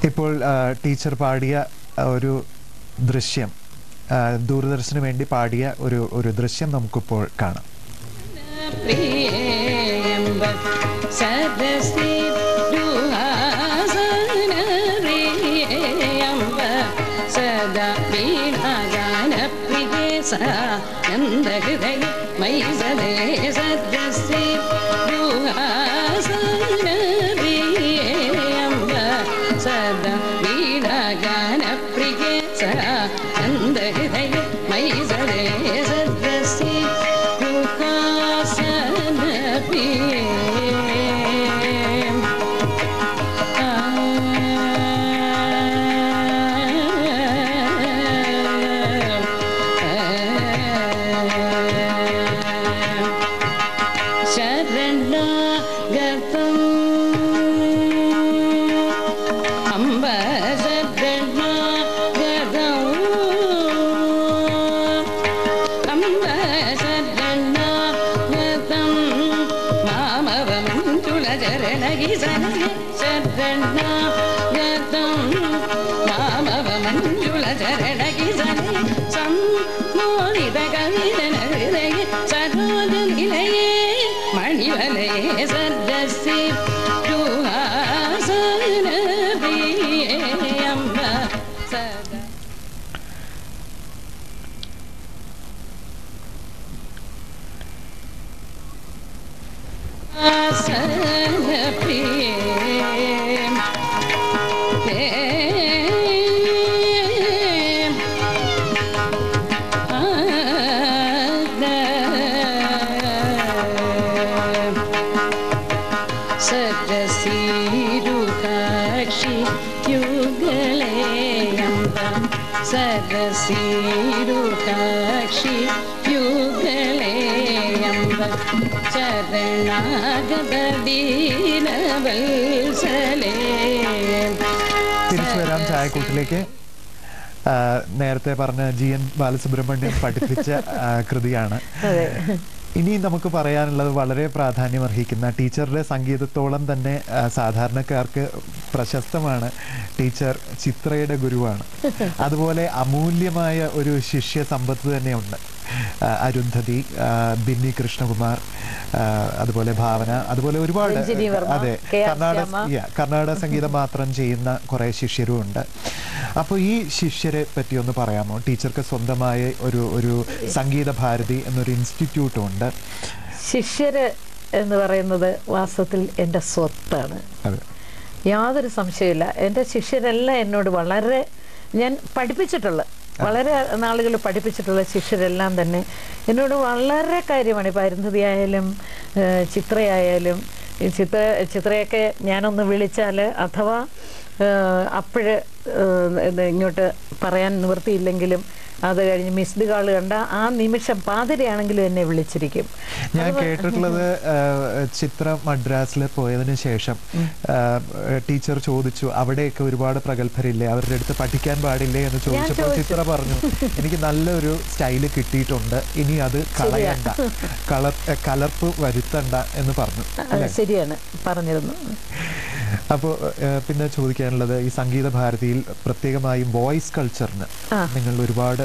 ഇപ്പോൾ ടീച്ചർ പാടിയ ഒരു ദൃശ്യം, ദൂരദർശന് വേണ്ടി പാടിയ ഒരു ദൃശ്യം നമുക്കിപ്പോൾ കാണാം. തിരിച്ചു വരാം ചായക്കൂട്ടിലേക്ക്. നേരത്തെ പറഞ്ഞ GN ബാലസുബ്രഹ്മണ്യം പഠിപ്പിച്ച കൃതിയാണ്. ഇനി നമുക്ക് പറയാനുള്ളത് വളരെ പ്രാധാന്യമർഹിക്കുന്ന, ടീച്ചറുടെ സംഗീതത്തോളം തന്നെ സാധാരണക്കാർക്ക് പ്രശസ്തമാണ്. ടീച്ചർ ചിത്രയുടെ ഗുരുവാണ്. അതുപോലെ അമൂല്യമായ ഒരു ശിഷ്യ സമ്പത്ത് തന്നെയുണ്ട്. അരുന്ധതി, ബിന്നി കൃഷ്ണകുമാർ, അതുപോലെ ഭാവന, അതുപോലെ ഒരുപാട് അതെ കർണാടക സംഗീതം മാത്രം ചെയ്യുന്ന കുറെ ശിഷ്യരും ഉണ്ട്. അപ്പോൾ ഈ ശിഷ്യരെ പറ്റി ഒന്ന് പറയാമോ? ടീച്ചർക്ക് സ്വന്തമായ ഒരു സംഗീത ഭാരതി എന്നൊരു ഇൻസ്റ്റിറ്റ്യൂട്ടും ഉണ്ട്. ശിഷ്യര് എന്ന് പറയുന്നത് വാസ്തവത്തിൽ എൻ്റെ സ്വത്താണ്, യാതൊരു സംശയമില്ല. എൻ്റെ ശിഷ്യരെല്ലാം എന്നോട് വളരെ, ഞാൻ പഠിപ്പിച്ചിട്ടുള്ള വളരെ നാളുകൾ പഠിപ്പിച്ചിട്ടുള്ള ശിഷ്യരെല്ലാം തന്നെ എന്നോട് വളരെ കാര്യമാണ്. ഇപ്പം അരുന്ധതി ആയാലും ചിത്രയായാലും, ചിത്രയൊക്കെ ഞാനൊന്ന് വിളിച്ചാൽ അഥവാ അപ്പോഴ് ഇങ്ങോട്ട് പറയാൻ നിവൃത്തിയില്ലെങ്കിലും അത് കഴിഞ്ഞ് മിസ്ഡ് കാൾ കണ്ട ആ നിമിഷം പാതിരയാണെങ്കിലും എന്നെ വിളിച്ചിരിക്കും. ഞാൻ കേട്ടിട്ടുള്ളത് ചിത്ര മദ്രാസിൽ പോയതിനു ശേഷം ടീച്ചർ ചോദിച്ചു, അവിടെയൊക്കെ ഒരുപാട് പ്രഗത്ഭരില്ലേ, അവരുടെ അടുത്ത് പഠിക്കാൻ പാടില്ലേ എന്ന് ചോദിച്ചപ്പോൾ ചിത്ര പറഞ്ഞു, എനിക്ക് നല്ലൊരു സ്റ്റൈല് കിട്ടിയിട്ടുണ്ട്, ഇനി അത് കളയണ്ട, കലർപ്പ് വരുത്തണ്ട എന്ന് പറഞ്ഞു. ശരിയാണ്, പറഞ്ഞിരുന്നു. അപ്പോൾ പിന്നെ ചോദിക്കാനുള്ളത്, ഈ സംഗീത ഭാരതിയിൽ പ്രത്യേകമായും വോയിസ് കൾച്ചറിന് നിങ്ങൾ ഒരുപാട്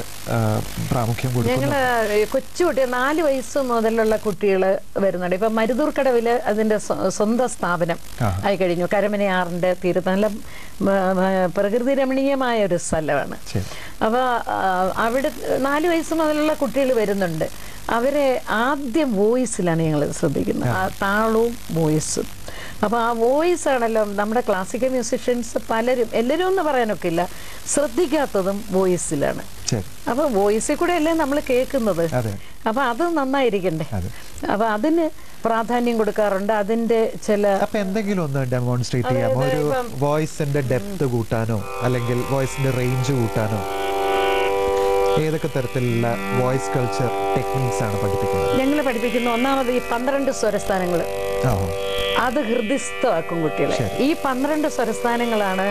പ്രാമുഖ്യം കൊടുക്കുന്നു. ഞങ്ങള് കൊച്ചുകുട്ടികൾ 4 വയസ്സ് മുതലുള്ള കുട്ടികൾ വരുന്നുണ്ട്. ഇപ്പൊ മരുതൂർക്കടവില് അതിന്റെ സ്വന്തം സ്ഥാപനം ആയി കഴിഞ്ഞു. കരമനയാറിന്റെ തീരത്ത് നല്ല പ്രകൃതി രമണീയമായ ഒരു സ്ഥലമാണ്. അപ്പൊ അവിടെ 4 വയസ്സ് മുതലുള്ള കുട്ടികൾ വരുന്നുണ്ട്. അവരെ ആദ്യം വോയിസിലാണ് ഞങ്ങൾ ശ്രദ്ധിക്കുന്നത്, താളവും വോയിസും. അപ്പോൾ ആ വോയിസ് ആണല്ലോ നമ്മുടെ ക്ലാസിക്കൽ മ്യൂസിഷ്യൻസ് പലരും, എല്ലാവരും എന്ന് പറയാനൊക്കെ ഇല്ല, ശ്രദ്ധിക്കാത്തതും വോയിസിലാണ്. അപ്പോൾ വോയിസിൽ കൂടെ അല്ലേ നമ്മൾ കേൾക്കുന്നത്. അപ്പോൾ അത് നന്നായിരിക്കണ്ടേ. അപ്പോൾ അതിന് പ്രാധാന്യം കൊടുക്കാറുണ്ട്. അതിന്റെ ചില എന്തെങ്കിലും ഒന്ന് ഡെമോൺസ്ട്രേറ്റ് ചെയ്യാമോ? ഒരു വോയിസിന്റെ ഡെപ്ത് കൂട്ടാനോ അല്ലെങ്കിൽ വോയിസിന്റെ റേഞ്ച് കൂട്ടാനോ? ഏതൊക്കെ തരത്തിലുള്ള വോയിസ് കൾച്ചർ ടെക്നിക്സ് ആണ് പഠിപ്പിക്കുന്നത്? ഞങ്ങൾ പഠിപ്പിക്കുന്ന ഒന്നാമത് ഈ 12 സ്വരസ്ഥാനങ്ങൾ, അത് ഹൃദയസ്ഥമാക്കും കുട്ടികളെ. ഈ 12 സ്വരസ്ഥാനങ്ങളാണ്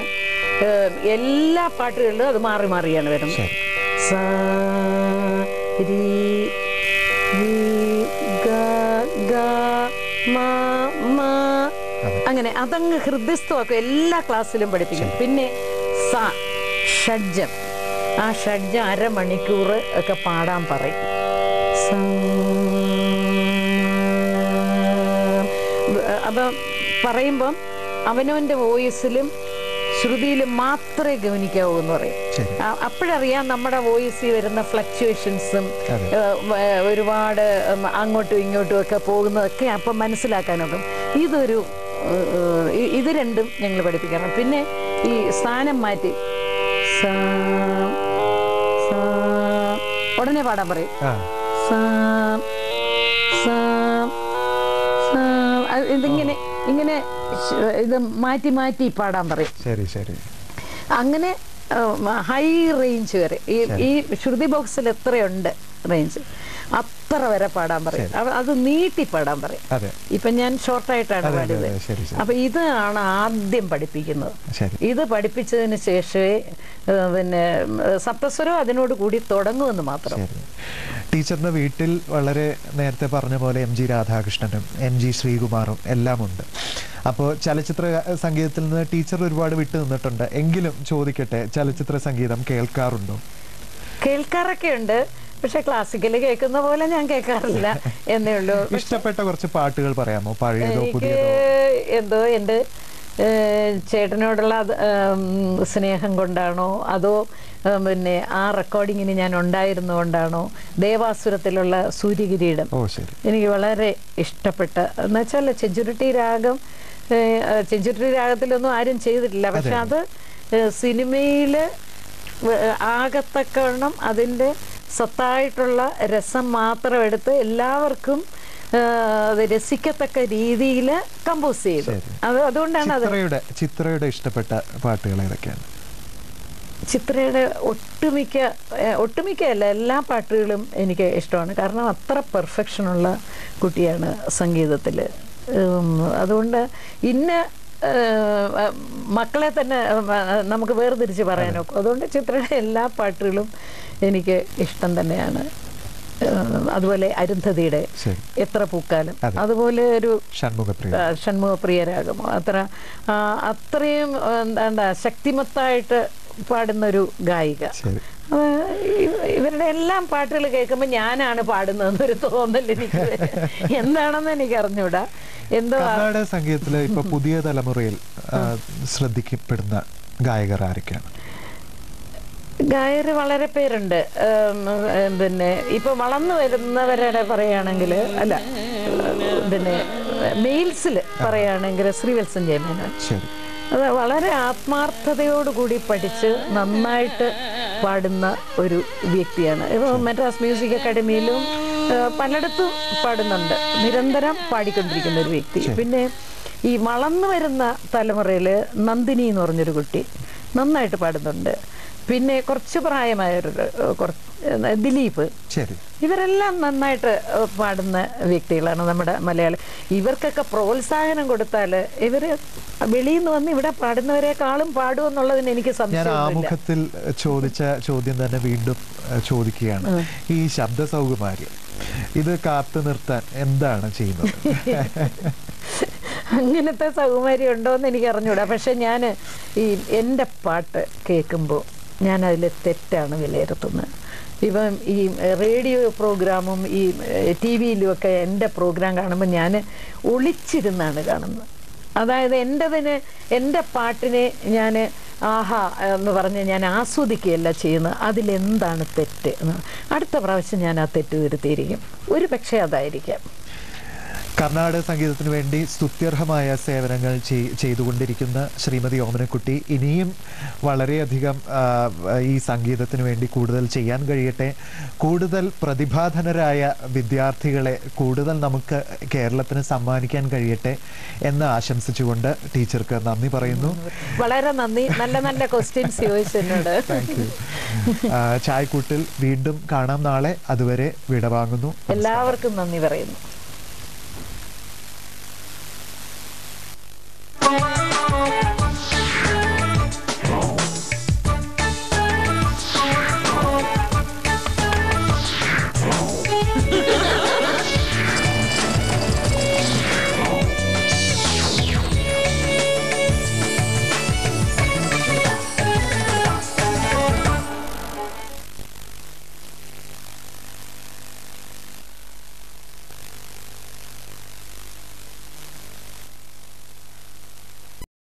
എല്ലാ പാട്ടുകളിലും അത് മാറി മാറിയാണ് വരുന്നത്. സ രി ഗ ഗ മ മ അങ്ങനെ അതങ്ങ് ഹൃദയസ്ഥമാക്കും. എല്ലാ ക്ലാസ്സിലും പഠിപ്പിക്കും. പിന്നെ സ ഷഡ്ജം, ആ ഷഡ്ജം അരമണിക്കൂർ ഒക്കെ പാടാൻ പറയും. അപ്പം പറയുമ്പം അവനവൻ്റെ വോയിസിലും ശ്രുതിയിലും മാത്രമേ ഗവനിക്കാവൂ എന്ന് പറയും. അപ്പോഴറിയാം നമ്മുടെ വോയിസിൽ വരുന്ന ഫ്ലക്ച്വേഷൻസും ഒരുപാട് അങ്ങോട്ടും ഇങ്ങോട്ടും ഒക്കെ പോകുന്നതൊക്കെ അപ്പം മനസ്സിലാക്കാനൊക്കും. ഇത് രണ്ടും ഞങ്ങൾ പഠിപ്പിക്കണം. പിന്നെ ഈ സ്ഥാനം മാറ്റി ഉടനെ പാടാൻ പറയും. ഇതിങ്ങനെ ഇങ്ങനെ ഇത് മാറ്റി മാറ്റി പാടാൻ പറയും. ശരി ശരി. അങ്ങനെ ഹൈ റേഞ്ച് വരെ ഈ ശ്രുതി ബോക്സിൽ എത്രയുണ്ട് റേഞ്ച് അത്ര വരെ പാടാൻ പറയും. അത് നീട്ടി പാടാൻ പറയും. ഇപ്പൊ ഞാൻ ഷോർട്ടായിട്ടാണ് പാടിയത്. അപ്പൊ ഇതാണ് ആദ്യം പഠിപ്പിക്കുന്നത്. ഇത് പഠിപ്പിച്ചതിന് ശേഷമേ പിന്നെ സപ്തസ്വരം അതിനോട് കൂടി തുടങ്ങുമെന്ന് മാത്രം. ടീച്ചറിന്റെ വീട്ടിൽ വളരെ നേരത്തെ പറഞ്ഞ പോലെ MG രാധാകൃഷ്ണനും MG ശ്രീകുമാറും എല്ലാം ഉണ്ട്. അപ്പോൾ ചലച്ചിത്ര സംഗീതത്തിൽ നിന്ന് ടീച്ചർ ഒരുപാട് വിട്ടു നിന്നിട്ടുണ്ട്. എങ്കിലും ചോദിക്കട്ടെ, ചലച്ചിത്ര സംഗീതം കേൾക്കാറുണ്ടോ? കേൾക്കാറൊക്കെ ഉണ്ട്, പക്ഷെ ക്ലാസിക്കല് കേൾക്കുന്ന പോലെ ഞാൻ കേൾക്കാറില്ല എന്നേ ഉള്ളൂ. ഇഷ്ടപ്പെട്ട കുറച്ച് പാട്ടുകൾ പറയാമോ? പഴയതോ പുതിയതോ? എന്തോ എൻ്റെ ചേട്ടനോടുള്ള സ്നേഹം കൊണ്ടാണോ അതോ പിന്നെ ആ റെക്കോർഡിങ്ങിന് ഞാൻ ഉണ്ടായിരുന്നുകൊണ്ടാണോ ദേവാസുരത്തിലുള്ള സൂര്യകിരീടം എനിക്ക് വളരെ ഇഷ്ടപ്പെട്ട, എന്നുവെച്ചാൽ ചെഞ്ചുരുട്ടി രാഗത്തിലൊന്നും ആരും ചെയ്തിട്ടില്ല. പക്ഷെ അത് സിനിമയിൽ ആകത്തക്കവണ്ണം അതിൻ്റെ സത്തായിട്ടുള്ള രസം മാത്രം എടുത്ത് എല്ലാവർക്കും അത് രസിക്കത്തക്ക രീതിയിൽ കമ്പോസ് ചെയ്തു. അതുകൊണ്ടാണ് അത്. ചിത്രയുടെ ഇഷ്ടപ്പെട്ട പാട്ടുകൾ ഏതൊക്കെയാണ്? ചിത്രയുടെ ഒട്ടുമിക്കയല്ല എല്ലാ പാട്ടുകളും എനിക്ക് ഇഷ്ടമാണ്. കാരണം അത്ര പെർഫെക്ഷനുള്ള കുട്ടിയാണ് സംഗീതത്തിൽ. അതുകൊണ്ട് മക്കളെ തന്നെ നമുക്ക് വേർതിരിച്ച് പറയാനൊക്കെ. അതുകൊണ്ട് ചിത്രയുടെ എല്ലാ പാട്ടുകളും എനിക്ക് ഇഷ്ടം തന്നെയാണ്. അതുപോലെ അരുന്ധതിയുടെ എത്ര പൂക്കാലം, അതുപോലെ ഒരു ഷൺമുഖപ്രിയ രാഗമോ അത്രയും എന്താ ശക്തിമത്തായിട്ട് പാടുന്നൊരു ഗായിക. ഇവരുടെ എല്ലാം പാട്ടുകൾ കേൾക്കുമ്പോൾ ഞാനാണ് പാടുന്നതെന്നൊരു തോന്നൽ എനിക്ക്. എന്താണെന്ന് എനിക്ക് അറിഞ്ഞൂടാ. എന്തോ കർണാടക സംഗീതത്തില് ഇപ്പൊ പുതിയ തലമുറയിൽ ശ്രദ്ധിക്കപ്പെടുന്ന ഗായകർ ആരൊക്കെയാണ്? ഗായകർ വളരെ പേരുണ്ട്. പിന്നെ ഇപ്പൊ വളർന്നു വരുന്നവരുടെ പറയുകയാണെങ്കിൽ പിന്നെ മെയിൽസിൽ പറയുകയാണെങ്കിൽ ശ്രീവത്സൻ ജയമേനോൻ. അത് വളരെ ആത്മാർത്ഥതയോടുകൂടി പഠിച്ച് നന്നായിട്ട് പാടുന്ന ഒരു വ്യക്തിയാണ്. ഇപ്പോൾ മദ്രാസ് മ്യൂസിക് അക്കാഡമിയിലും പലയിടത്തും പാടുന്നുണ്ട്, നിരന്തരം പാടിക്കൊണ്ടിരിക്കുന്ന ഒരു വ്യക്തി. പിന്നെ ഈ വളർന്നു വരുന്ന തലമുറയിൽ നന്ദിനി എന്ന് പറഞ്ഞൊരു കുട്ടി നന്നായിട്ട് പാടുന്നുണ്ട്. പിന്നെ കുറച്ച് പ്രായമായൊരു ദിലീപ്, ഇവരെല്ലാം നന്നായിട്ട് പാടുന്ന വ്യക്തികളാണ് നമ്മുടെ മലയാളി. ഇവർക്കൊക്കെ പ്രോത്സാഹനം കൊടുത്താൽ ഇവര് വെളിയിൽ നിന്ന് വന്ന് ഇവിടെ പാടുന്നവരെക്കാളും പാടുമെന്നുള്ളതിന് എനിക്ക് സംശയം. ആമുഖത്തിൽ ചോദിച്ച ചോദ്യം തന്നെ വീണ്ടും ചോദിക്കുകയാണ്. ഈ ശബ്ദ സൗകുമാര്യം ഇത് കാത്തു നിർത്താൻ എന്താണ് ചെയ്യുന്നത്? അങ്ങനത്തെ സൗകുമാര്യം ഉണ്ടോയെന്ന് എനിക്ക് അറിഞ്ഞൂടാ. പക്ഷെ ഞാൻ ഈ എൻ്റെ പാട്ട് കേൾക്കുമ്പോൾ ഞാൻ അതിൽ തെറ്റാണ് വിലയിരുത്തുന്നത്. ഇപ്പം ഈ റേഡിയോ പ്രോഗ്രാമും ഈ TV-യിലുമൊക്കെ എൻ്റെ പ്രോഗ്രാം കാണുമ്പോൾ ഞാൻ ഒളിച്ചിരുന്നാണ് കാണുന്നത്. അതായത് എൻ്റെ പാട്ടിനെ ഞാൻ ആഹാ എന്ന് പറഞ്ഞ് ഞാൻ ആസ്വദിക്കുകയല്ല ചെയ്യുന്നത്. അതിലെന്താണ് തെറ്റ്? അടുത്ത പ്രാവശ്യം ഞാൻ ആ തെറ്റ് വരുത്തിയിരിക്കും. ഒരു പക്ഷേ അതായിരിക്കാം. കർണാടക സംഗീതത്തിന് വേണ്ടി സ്തുത്യർഹമായ സേവനങ്ങൾ ചെയ്തുകൊണ്ടിരിക്കുന്ന ശ്രീമതി ഓമനക്കുട്ടി ഇനിയും വളരെയധികം ഈ സംഗീതത്തിന് വേണ്ടി കൂടുതൽ ചെയ്യാൻ കഴിയട്ടെ. കൂടുതൽ പ്രതിഭാധനരായ വിദ്യാർത്ഥികളെ കൂടുതൽ നമുക്ക് കേരളത്തിന് സമ്മാനിക്കാൻ കഴിയട്ടെ എന്ന് ആശംസിച്ചുകൊണ്ട് ടീച്ചർക്ക് നന്ദി പറയുന്നു. വളരെ നന്ദി. നല്ല നല്ല ക്വസ്റ്റ്യൻസ് ചോദിച്ചതിനോട്. Thank you. ചായക്കൂട്ടിൽ വീണ്ടും കാണാം നാളെ. അതുവരെ വിടവാങ്ങുന്നു. എല്ലാവർക്കും നന്ദി പറയുന്നു.